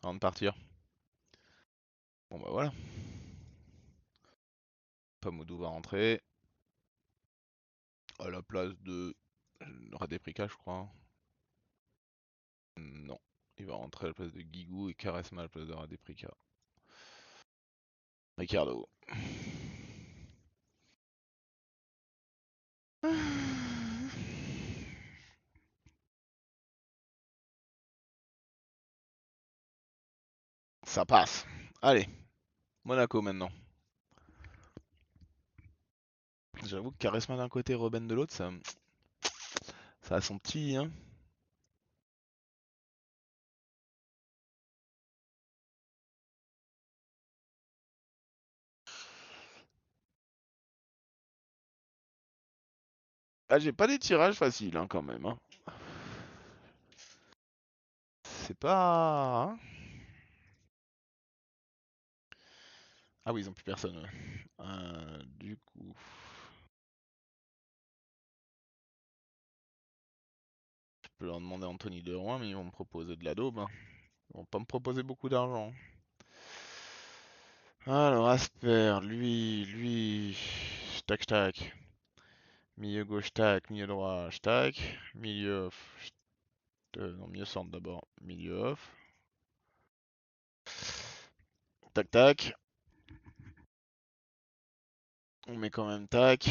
avant de partir. Bon bah voilà. Pamoudou va rentrer à la place de Radéprika, je crois. Non, il va rentrer à la place de Guigou et Caresma à la place de Radéprika. Ricardo. Ça passe. Allez, Monaco maintenant. J'avoue que Caresma d'un côté, Robben de l'autre, ça a son petit, hein. Ah, j'ai pas des tirages faciles, hein, quand même, hein. C'est pas, hein. Ah oui, ils ont plus personne, ouais. Du coup, je peux leur demander Anthony Leroy, mais ils vont me proposer de la daube, hein. Ils vont pas me proposer beaucoup d'argent. Alors, Asper, lui, tac tac. Milieu gauche, tac, milieu droit, tac. Milieu off, non, milieu centre d'abord. Milieu off. Tac tac. On met quand même tac.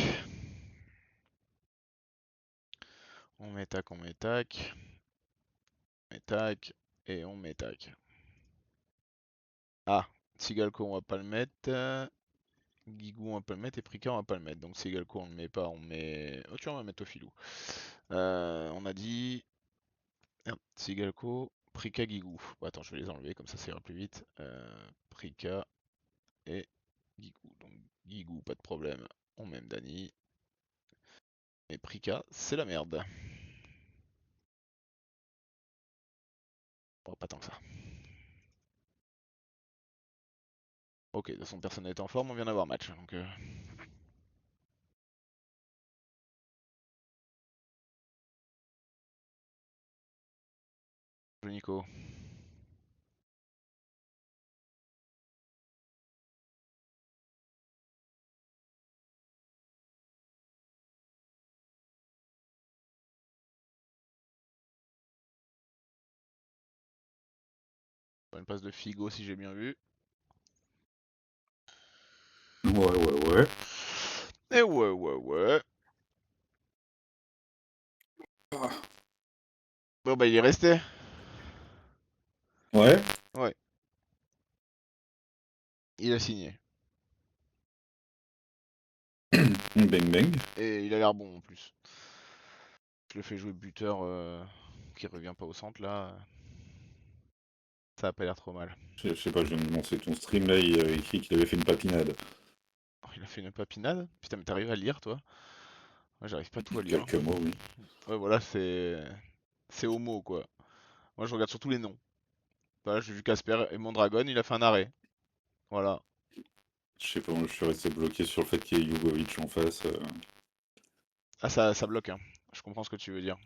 On met tac, on met tac. On met tac. Et on met tac. Ah, Sigalco, on va pas le mettre. Guigou, on va pas le mettre. Et Prika, on va pas le mettre. Donc Sigalco, on le met pas. On met. Oh, tu vois, on va mettre au filou. On a dit. Merde, Sigalco, Prika, Guigou. Bon, attends, je vais les enlever, comme ça ira plus vite. Prika et Guigou. Donc Guigou, pas de problème. On met Dani. Et Prika, c'est la merde. Bon, pas tant que ça. Ok, de toute façon, personne n'est en forme, on vient d'avoir match. Donc, Nico. Une passe de Figo si j'ai bien vu. Ouais, ouais, ouais. Et ouais, ouais, ouais. Ah, Bon, bah, il est resté. ouais. Ouais. Il a signé. Bang bang. Et il a l'air bon en plus. Je le fais jouer buteur qui revient pas au centre là. Ça a pas l'air trop mal. Je sais pas, je viens de lancer ton stream là, il avait écrit qu'il avait fait une papinade. Oh, il a fait une papinade. Putain, mais t'arrives à lire toi? Moi j'arrive pas tout à lire. Quelques mots, oui. Ouais, voilà, c'est. C'est homo quoi. Moi je regarde surtout les noms. Voilà, j'ai vu Casper et Mondragon, il a fait un arrêt. Voilà. Je sais pas, moi je suis resté bloqué sur le fait qu'il y ait Jugovic en face. Ah, ça bloque, hein. Je comprends ce que tu veux dire.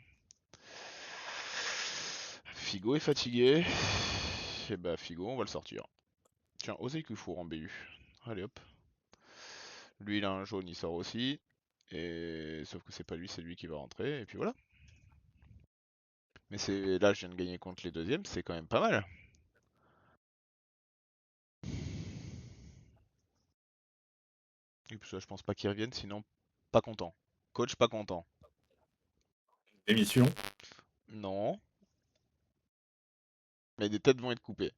Figo est fatigué. Et bah, Figo, on va le sortir. Tiens, Osei Kufour en BU. Allez hop. Lui, il a un jaune, il sort aussi. Et sauf que c'est pas lui, c'est lui qui va rentrer. Et puis voilà. Mais c'est là, je viens de gagner contre les deuxièmes, c'est quand même pas mal. Et puis ça, je pense pas qu'ils reviennent, sinon pas content. Coach pas content. Émission. Non, mais des têtes vont être coupées.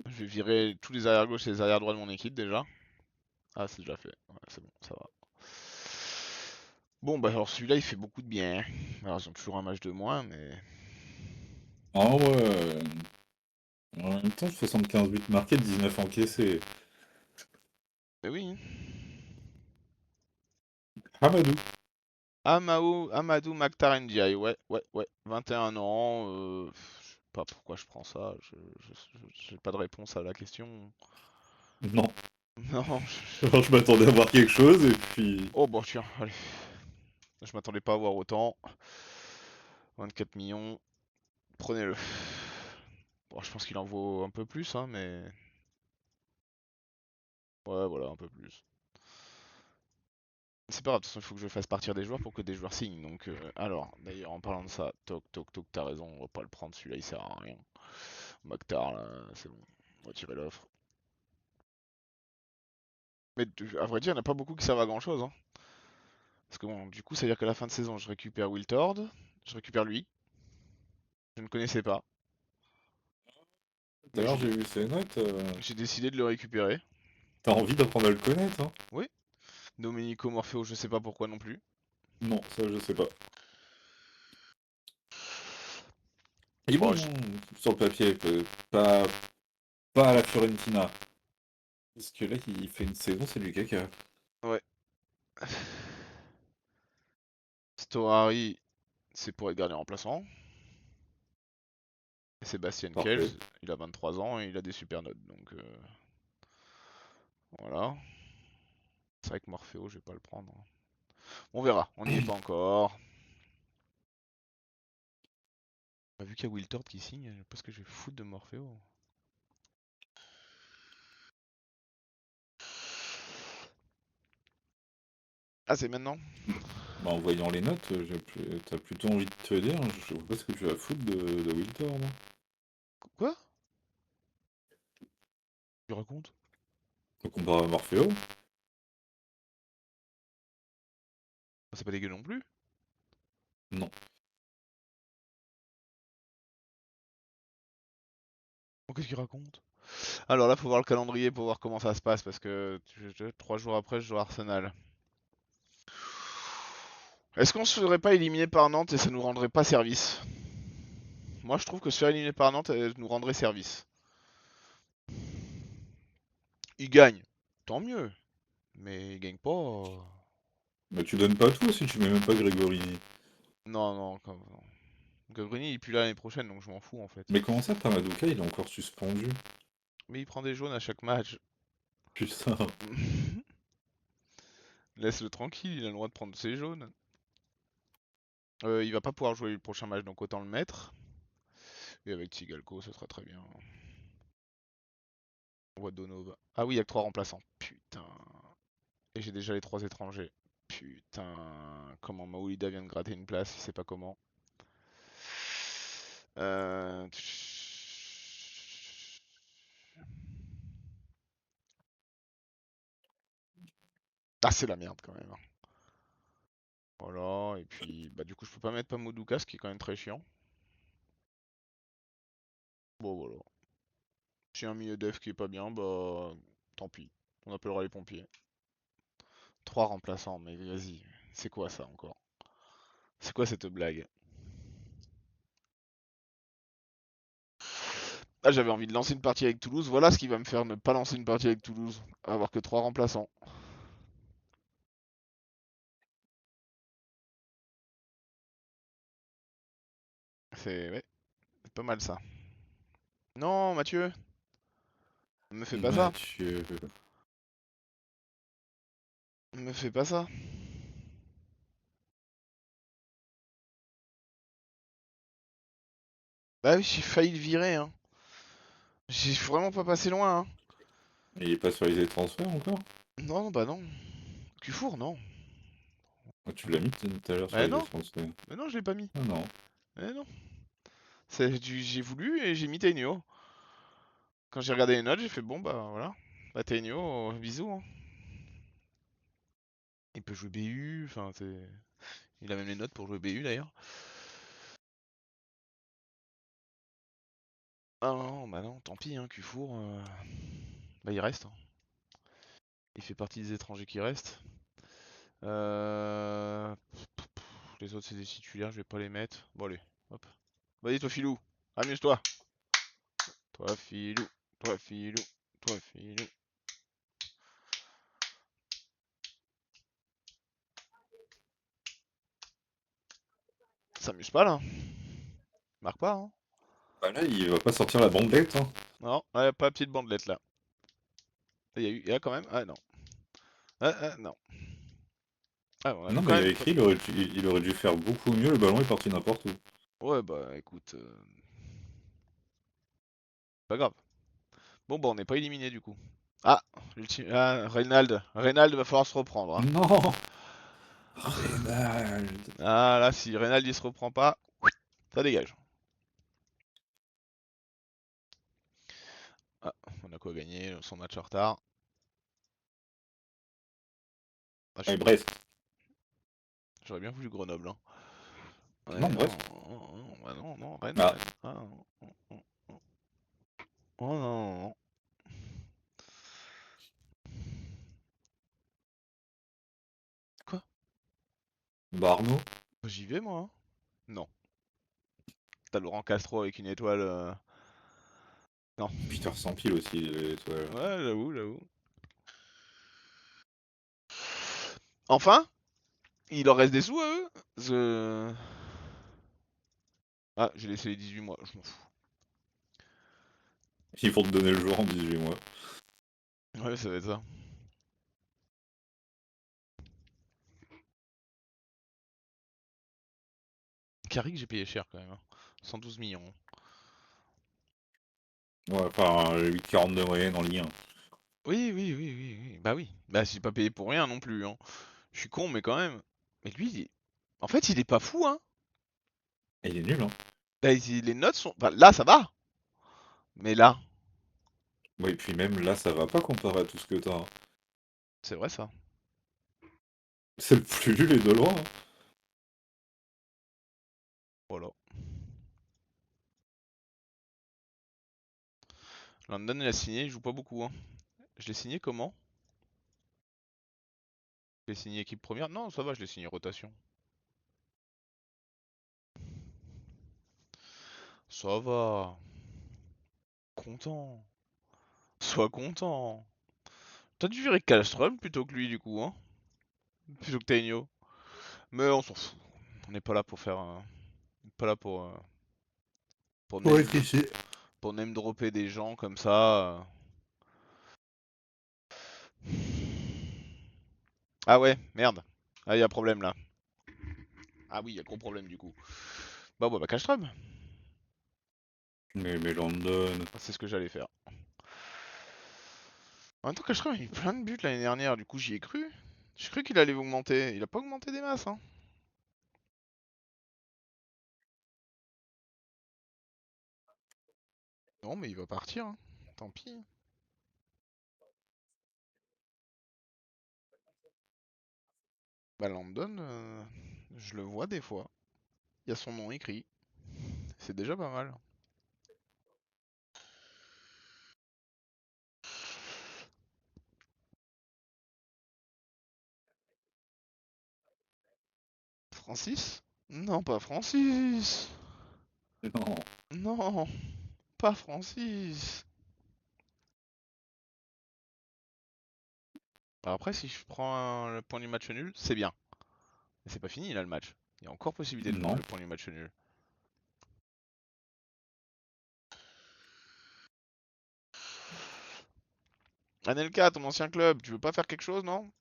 Je vais virer tous les arrières gauche et les arrières droits de mon équipe déjà. Ah, c'est déjà fait. Ouais, c'est bon, ça va. Bon, bah alors celui-là, il fait beaucoup de bien, hein. Alors, ils ont toujours un match de moins, mais. Ah ouais. En même temps, 75 buts marqués, 19 encaissés. Mais oui, hein. Hamadou. Amadou Mokhtar Ndiaye, ouais, ouais, ouais. 21 ans. Je sais pas pourquoi je prends ça. J'ai pas de réponse à la question. Non. Non. Alors je m'attendais à voir quelque chose et puis. Oh, bon, tiens, allez. Je m'attendais pas à voir autant. 24 millions. Prenez-le. Bon, je pense qu'il en vaut un peu plus, hein, mais. Ouais, voilà, un peu plus. C'est pas grave, de toute façon, il faut que je fasse partir des joueurs pour que des joueurs signent. Donc, alors, d'ailleurs, en parlant de ça, toc, toc, toc, t'as raison, on va pas le prendre, celui-là, il sert à rien. Mokhtar, là, c'est bon, on va tirer l'offre. Mais à vrai dire, il n'y en a pas beaucoup qui servent à grand-chose, hein. Parce que bon, du coup, ça veut dire qu'à la fin de saison, je récupère Wiltord, je récupère lui, je ne connaissais pas. Donc, D'ailleurs, j'ai vu ces notes. j'ai décidé de le récupérer. T'as envie d'apprendre à le connaître, hein? Oui, Domenico Morfeo, je sais pas pourquoi non plus. Non, ça je sais pas. Il est Bon, bon, hein, sur le papier, pas, pas à la Fiorentina. Parce que là, il fait une saison, c'est du caca. ouais. Storari, c'est pour être gardien remplaçant. Et Sébastien Kells, Parfait. il a 23 ans et il a des super notes. Donc voilà. C'est vrai que Morpheo, je vais pas le prendre. On verra, on n'y est pas encore. Bah, vu qu'il y a Wiltord qui signe, je sais pas ce que je vais foutre de Morpheo. Ah, c'est maintenant? Bah, en voyant les notes, t'as plutôt envie de te dire, je vois pas ce que tu vas foutre de Wiltor, moi. Quoi? Tu racontes? Donc comparé à Morpheo, Ah, c'est pas dégueu non plus. non. Oh, qu'est-ce qu'il raconte? Alors là, faut voir le calendrier pour voir comment ça se passe parce que 3 jours après, je joue à Arsenal. Est-ce qu'on se ferait pas éliminer par Nantes et ça nous rendrait pas service? Moi, je trouve que se faire éliminer par Nantes nous rendrait service. Ils gagnent, tant mieux. Mais ils gagnent pas. Mais tu donnes pas tout si tu mets même pas Gregorini. Non, non, Gabrini il est plus là l'année prochaine, donc je m'en fous en fait. Mais comment ça, Pamaduka, il est encore suspendu? Mais il prend des jaunes à chaque match. Putain. Laisse-le tranquille, il a le droit de prendre ses jaunes. Il va pas pouvoir jouer le prochain match, donc autant le mettre. Et avec Tsigalko, ça sera très bien. On voit Donov. Ah oui, il y a que 3 remplaçants. Putain. Et j'ai déjà les 3 étrangers. Putain. Comment Maoulida vient de gratter une place, il sait pas comment. Euh... Ah, c'est la merde quand même, hein. Voilà, et puis bah du coup je peux pas mettre Pamodoukas qui est quand même très chiant. Bon, voilà. Si un milieu def qui est pas bien, bah tant pis. On appellera les pompiers. Trois remplaçants, mais vas-y. C'est quoi ça encore? C'est quoi cette blague? Ah, j'avais envie de lancer une partie avec Toulouse. Voilà ce qui va me faire ne pas lancer une partie avec Toulouse. Avoir que trois remplaçants. C'est ouais, c'est pas mal ça. Non, Mathieu, ne me fais pas ça. Mathieu. Ne me fais pas ça. Bah oui, j'ai failli le virer, hein. J'ai vraiment pas passé loin, hein. Il est pas sur les transferts encore? Non, bah non. Cufour, non. Ah, tu Ah l'as non. mis tout à l'heure sur Bah les non. transferts. Mais non, je l'ai pas mis. Ah non. Mais non. J'ai voulu et j'ai mis Tainio. Quand j'ai regardé les notes, j'ai fait bon, bah voilà. Bah Tainio, bisous, hein. Il peut jouer BU, enfin, c'est. Il a même les notes pour jouer BU d'ailleurs. Ah non, bah non, tant pis, hein, Cufour. Bah il reste, hein. Il fait partie des étrangers qui restent. Euh... Les autres, c'est des titulaires, je vais pas les mettre. Bon, allez, hop. Vas-y, toi, filou, amuse-toi. Toi, filou, toi, filou, toi, filou. S'amuse pas là. Marque pas, hein. Bah là, il va pas sortir la bandelette, hein. Non, ouais, pas la petite bandelette là. Il y a quand même. Ah non. Ah, ah, non. Ah, on a Non, quand mais il y a même. écrit, il aurait dû faire beaucoup mieux, le ballon est parti n'importe où. Ouais, bah écoute, pas grave. Bon, bah on n'est pas éliminé du coup. Ah, ah, Reynald. Reynald va falloir se reprendre, hein. Non! Reynald! Ah là, si Reynald il se reprend pas, ça dégage. Ah, Monaco a gagné son match en retard. Ah, Allez, Brest. j'aurais bien voulu Grenoble, hein. Non, Ouais, non, Brest. bah non, non, Ah, Reynald. Ah, oh, non, non, non. Quoi? bah Arnaud. J'y vais moi, hein. Non. T'as Laurent Castro avec une étoile. Non. Peter Sampil aussi, l'étoile. Ouais, j'avoue, j'avoue. Enfin, il leur reste des sous à eux. Ah, j'ai laissé les 18 mois, je m'en fous. Ils vont te donner le jour en 18 mois. Ouais, ça va être ça. Carrick, j'ai payé cher quand même, hein. 112 millions. Ouais, enfin, 8,42 moyenne en Ligue 1. Oui, oui, oui, oui, oui. Bah oui. Bah, j'ai pas payé pour rien non plus, hein. Je suis con, mais quand même. Mais lui, en fait, il est pas fou, hein. Et il est nul, hein. Là, les notes sont. Bah, là, ça va. Mais là, Ouais, et puis même là, ça va pas comparé à tout ce que t'as, hein. c'est vrai ça. C'est le plus nul et de loin, hein. Voilà. London, il a signé, il joue pas beaucoup, hein. Je l'ai signé comment? Je l'ai signé équipe première? Non, ça va, je l'ai signé rotation. Ça va. Content. Sois content. T'as dû virer Kallström plutôt que lui, du coup, hein. Plutôt que Tainio. Mais on s'en fout. On n'est pas là pour faire. Pas là pour Ouais, name, si, si. pour name dropper des gens comme ça. Ah ouais, merde. Ah, y a problème là. Ah oui, y a gros problème du coup. Bah, Kallström. Mais London. C'est ce que j'allais faire. En même temps, Kallström a mis plein de buts l'année dernière, du coup j'y ai cru. J'ai cru qu'il allait augmenter. Il a pas augmenté des masses, hein. Non, mais il va partir, hein. Tant pis. Bah, Landon, je le vois des fois. Il y a son nom écrit. C'est déjà pas mal. Francis? Non, pas Francis. Non. Non, pas Francis. Alors après, si je prends le point du match nul, c'est bien. Mais c'est pas fini là le match. Il y a encore possibilité de prendre Non. le point du match nul. Anelka, ton ancien club, tu veux pas faire quelque chose, non?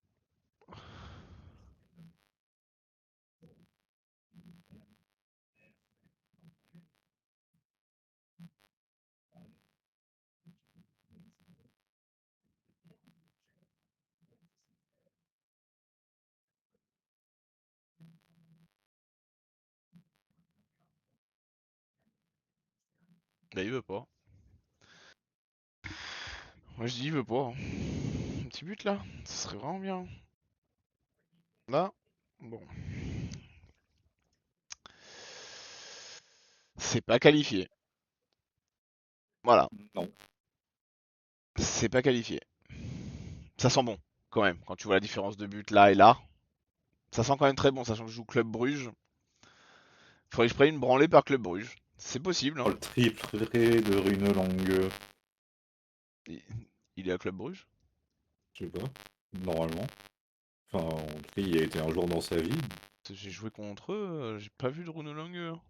Bah il veut pas. Moi je dis il veut pas, hein. Un petit but là, ça serait vraiment bien. Là, bon. C'est pas qualifié. Voilà, Non. c'est pas qualifié. Ça sent bon, quand même, quand tu vois la différence de but là et là. Ça sent quand même très bon, sachant que je joue Club Bruges. Faudrait que je prenne une branlée par Club Bruges. C'est possible, Oh, hein. le triplé de Runelang. Il, il est à Club Bruges. Je sais pas. Normalement. Enfin, en tout cas, il a été un jour dans sa vie. J'ai joué contre eux, j'ai pas vu de Bruno Lange, hein.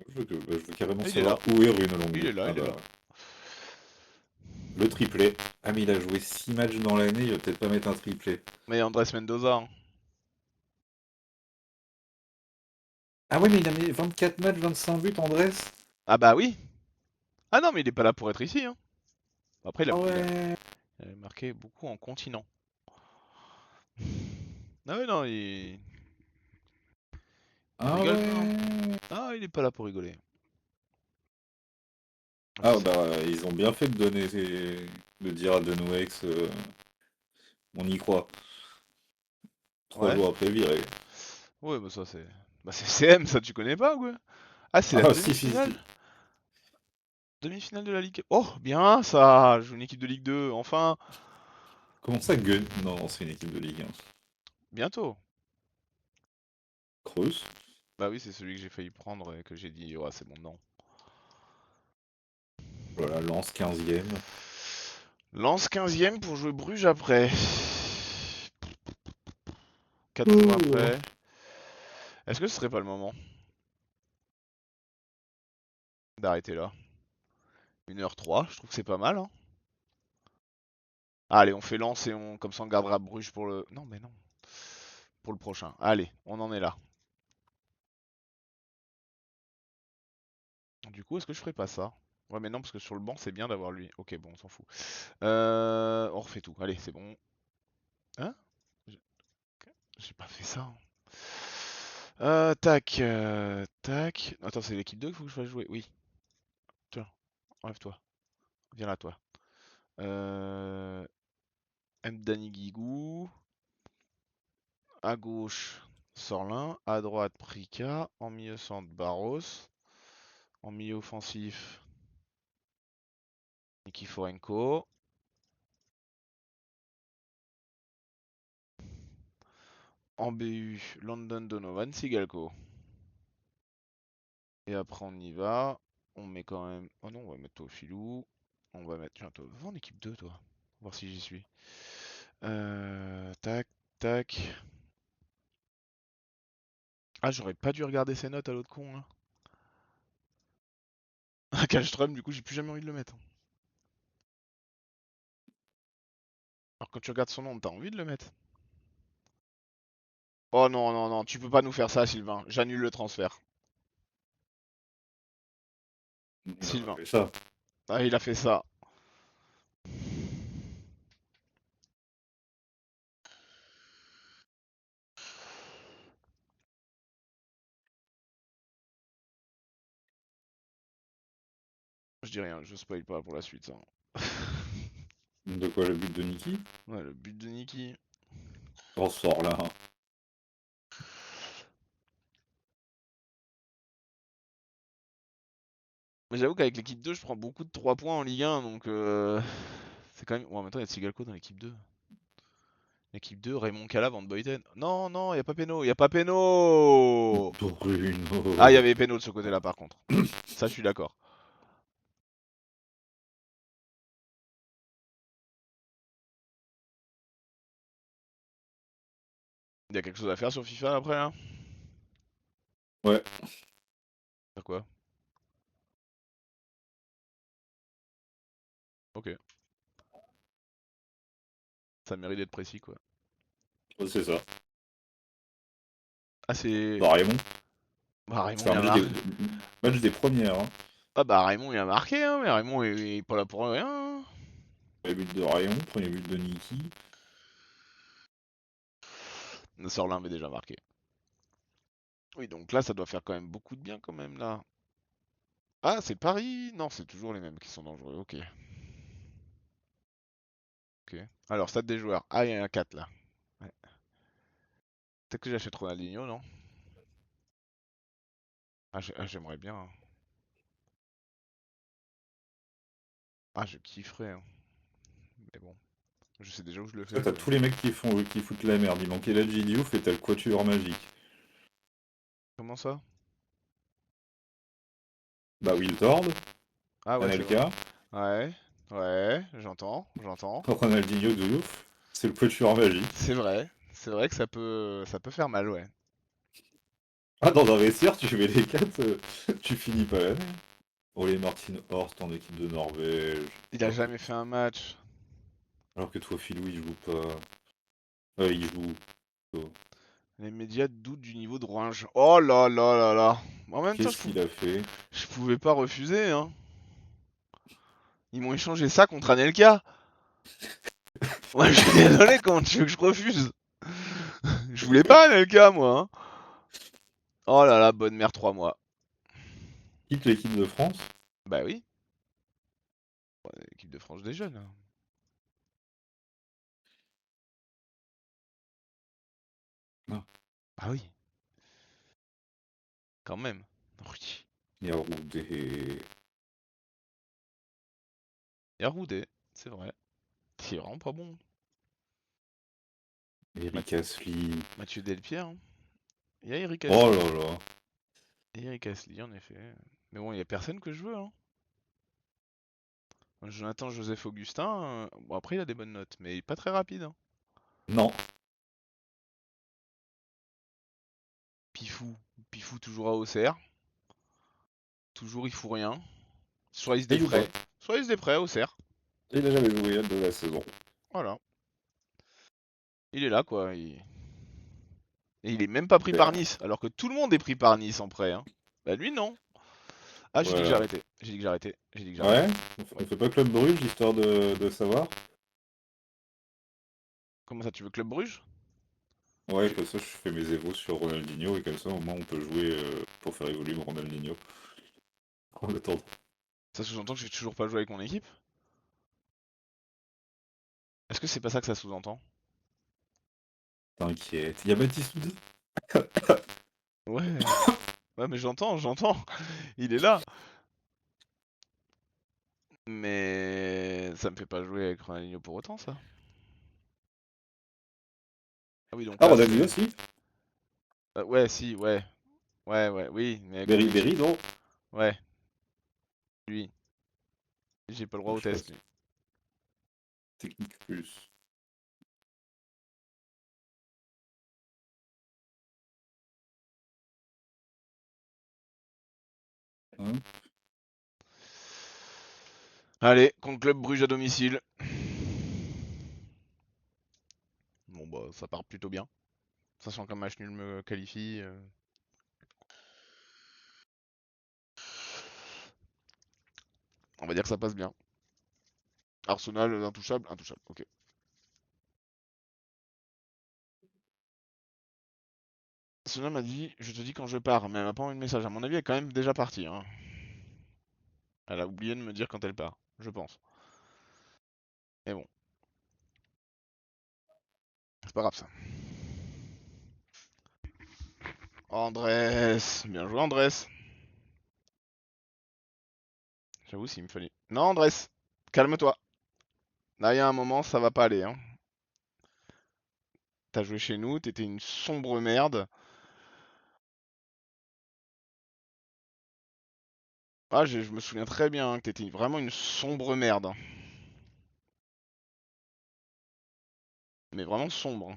Je veux carrément Ah, il est là, savoir où est il Runelang. est là, Ah il est bah, là. le triplé. Ah, mais il a joué 6 matchs dans l'année, il va peut-être pas mettre un triplé. Mais Andrés Mendoza, hein. Ah ouais, mais il a mis 24 matchs, 25 buts, Andrés. Ah bah oui. Ah non, mais il est pas là pour être ici, hein. Après, Ah ouais. il a marqué beaucoup en continent. Ah ouais, non, il Ah rigole pas, hein. ouais. Ah, il est pas là pour rigoler. Je Ah sais. bah, ils ont bien fait de donner, de dire à Denouex, on y croit. Trois Ouais. jours après, viré. Ouais, bah ça c'est. Bah c'est CM, ça tu connais pas, quoi. Ah, c'est la Ah si, si, demi-finale. si. Demi-finale de la Ligue. Oh, bien ça. Je joue une équipe de Ligue 2, enfin. Comment ça, Gun? Non, c'est une équipe de Ligue 1. Bientôt. Creuse. Bah oui, c'est celui que j'ai failli prendre et que j'ai dit, ouais, c'est bon, non. Voilà, Lens 15e. Lance 15ème pour jouer Bruges après. 4 jours Oh. après. Est-ce que ce serait pas le moment d'arrêter là? 1h03, je trouve que c'est pas mal, hein. Allez, on fait Lance et on comme ça on gardera Bruges pour le. Non mais non. Pour le prochain. Allez, on en est là. Du coup, est-ce que je ferais pas ça? Ouais, mais non, parce que sur le banc, c'est bien d'avoir lui. Ok, bon, on s'en fout. On refait tout. Allez, c'est bon. Hein? J'ai j'ai pas fait ça, hein. Tac, tac. Attends, c'est l'équipe 2 qu'il faut que je fasse jouer. Oui. Tiens, enlève-toi. Viens là, toi. Euh... Mdani Guigou. À gauche, Sorlin. À droite, Prika. En milieu centre, Barros. En milieu offensif, Nikiforenko. En BU, London Donovan, Sigalko. Et après, on y va. On met quand même. Oh non, on va mettre toi au filou. On va mettre. Tiens, toi, va en équipe 2, toi. Voir si j'y suis. Tac, tac. Ah, j'aurais pas dû regarder ses notes à l'autre con, là. Kallström, du coup, j'ai plus jamais envie de le mettre. Alors, quand tu regardes son nom, t'as envie de le mettre. Oh non, non, non, tu peux pas nous faire ça, Sylvain. J'annule le transfert. Il a pas Sylvain. fait ça. Ah, il a fait ça. Je dis rien, je spoil pas pour la suite, ça. De quoi le but de Niki? Ouais, le but de Niki. On sort là. Mais j'avoue qu'avec l'équipe 2, je prends beaucoup de 3 points en Ligue 1, donc c'est quand même. Ouais, en même temps, il y a Tsigalko dans l'équipe 2. Équipe 2, Raymond Cala, Van Boyden. Non, non, y a pas péno, y a pas péno. Ah, il y Bruno. avait péno de ce côté-là par contre. Ça, je suis d'accord. Il y a quelque chose à faire sur FIFA après, hein? Ouais, Faire quoi? Ok. Ça mérite d'être précis, quoi. c'est ça. Ah, c'est. Bah, Raymond, Bah, c'est Raymond, il un a marqué. match des premières. Hein. Ah, bah, Raymond, il a marqué, hein, mais Raymond, il est pas là pour rien, hein. Premier but de Raymond, premier but de Niki. Sorlin avait déjà marqué. Oui, donc là, ça doit faire quand même beaucoup de bien, quand même, là. Ah, c'est Paris? Non, c'est toujours les mêmes qui sont dangereux. Ok. Ok. Alors, stade des joueurs. Ah, il y en a 4 là. Ouais. Peut-être que j'achète Ronaldinho, non? Ah, j'aimerais bien, hein. Ah, je kifferais, hein. Mais bon, je sais déjà où je le Ça, fais, t'as mais. tous les mecs qui foutent la merde. Il manquait la Diouf et t'as le Quatuor Magique. Comment ça? Bah, Wiltord, Ah, ouais, c'est vrai. Anelka, Ouais, ouais, j'entends, j'entends. Ronaldinho, Diouf. C'est le Quatuor Magique. C'est vrai que ça peut faire mal, ouais. Ah, dans un vestiaire, tu mets les 4, tu finis pas l'année. Ole Martin Horst en équipe de Norvège. Il a jamais fait un match. Alors que toi, Philou, il joue pas. Il joue. Oh. Les médias doutent du niveau de Rouinge. Oh là là là là. En même temps, Qu'est-ce qu'il a fait? je pouvais pas refuser, hein. Ils m'ont échangé ça contre Anelka. Ouais, je suis désolé, comment tu veux que je refuse? Je voulais pas Anelka, moi, hein. Oh là là, bonne mère 3 mois. Quitte l'équipe de France? Bah oui, ouais, équipe de France des jeunes, hein. Non. Ah oui, quand même. Oui. Il y a Roudet. Il y a Roudet, c'est vrai. C'est vraiment pas bon. Eric Math- Asli. Mathieu Delpierre, hein. Il y a Eric Oh Asli. là là. Eric Asli, en effet. Mais bon, il y a personne que je veux, hein. Jonathan Joseph Augustin, bon après il a des bonnes notes, mais il est pas très rapide, hein. Non. Pifou, Pifou toujours à Auxerre, toujours il fout rien. Sois Il des joue pas. prêts, Sois des prêts à Auxerre, Il a jamais joué de la saison. voilà. Il est là quoi. Et il est même pas pris par Super. Nice, alors que tout le monde est pris par Nice en prêt, hein. Bah lui non. Ah j'ai dit que Voilà. j'arrêtais, j'ai dit que j'arrêtais, j'ai dit que j'arrêtais. Ouais. Ouais. On fait pas Club Bruges, histoire de savoir. Comment ça tu veux Club Bruges? Ouais, J'ai- comme ça, je fais mes évos sur Ronaldinho et comme ça, au moins, on peut jouer pour faire évoluer mon Ronaldinho. En attendant. Ça sous-entend que j'ai toujours pas joué avec mon équipe? Est-ce que c'est pas ça que ça sous-entend? T'inquiète. Il y a Baptiste Houdin. Ouais. Ouais mais j'entends. Il est là. Mais ça me fait pas jouer avec Ronaldinho pour autant ça. Ah oui donc Ah, là Ronaldinho c'est. aussi. Ouais si, ouais. Ouais, ouais, oui, mais avec mon équipe. Berry, non? Ouais, lui. J'ai pas le droit Faut au que je test, fasse lui. technique plus. Hein. Allez, contre Club Bruges à domicile. Bon bah ça part plutôt bien. Sachant qu'un match nul me qualifie. On va dire que ça passe bien. Arsenal, intouchable, intouchable, ok. Arsenal m'a dit, je te dis quand je pars, mais elle m'a pas envoyé de message. À mon avis, elle est quand même déjà partie, hein. Elle a oublié de me dire quand elle part, je pense. Mais bon, c'est pas grave ça. Andrés, bien joué Andrés. J'avoue s'il me fallait. Non Andrés, calme-toi. Là il y a un moment, ça va pas aller, hein. T'as joué chez nous, t'étais une sombre merde. Ah, je me souviens très bien que t'étais vraiment une sombre merde. Mais vraiment sombre.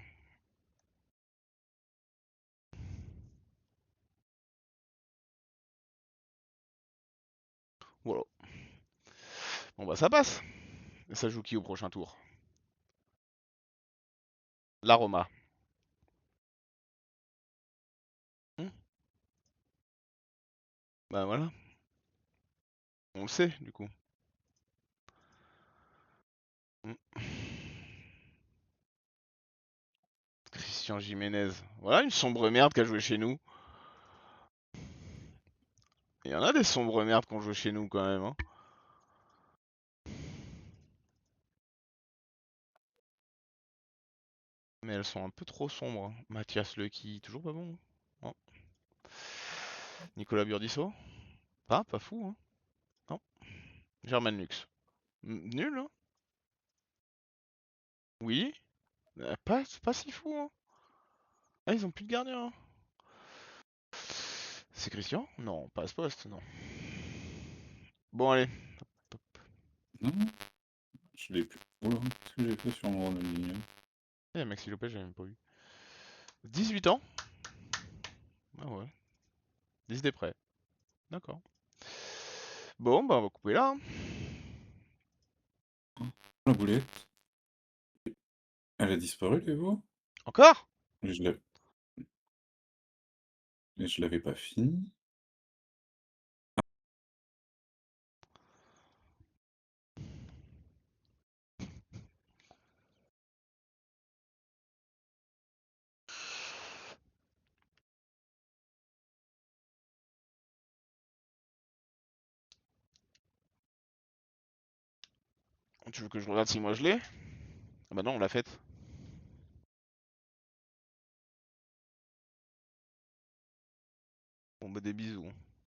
Voilà. Bon bah ça passe. Et ça joue qui au prochain tour? La Roma. Hmm. Bah voilà. On le sait, du coup. Hmm. Christian Jiménez. Voilà une sombre merde qui a joué chez nous. Il y en a des sombres merdes qui ont joué chez nous quand même, hein. Mais elles sont un peu trop sombres. Mathias Lecky, toujours pas bon. Non. Nicolas Burdisso. Ah, pas fou, hein. Non. German Lux. Nul, hein. Oui. Pas si fou, hein. Ah, ils ont plus de gardien, hein. C'est Christian? Non, pas à ce poste, non. Bon, allez. Non, je l'ai plus. Oula, qu'est-ce que j'ai fait sur mon Ronaldinho? Eh, Maxi Lopez, j'ai même pas vu. 18 ans? Ah ouais. 10 des prêts. D'accord. Bon, bah, on va couper là, hein. La boulette. Elle a disparu, l'Evo? Encore? Et je l'avais pas fini. Tu veux que je regarde si moi je l'ai? Ah bah non, on l'a faite. Bon, bah, des bisous.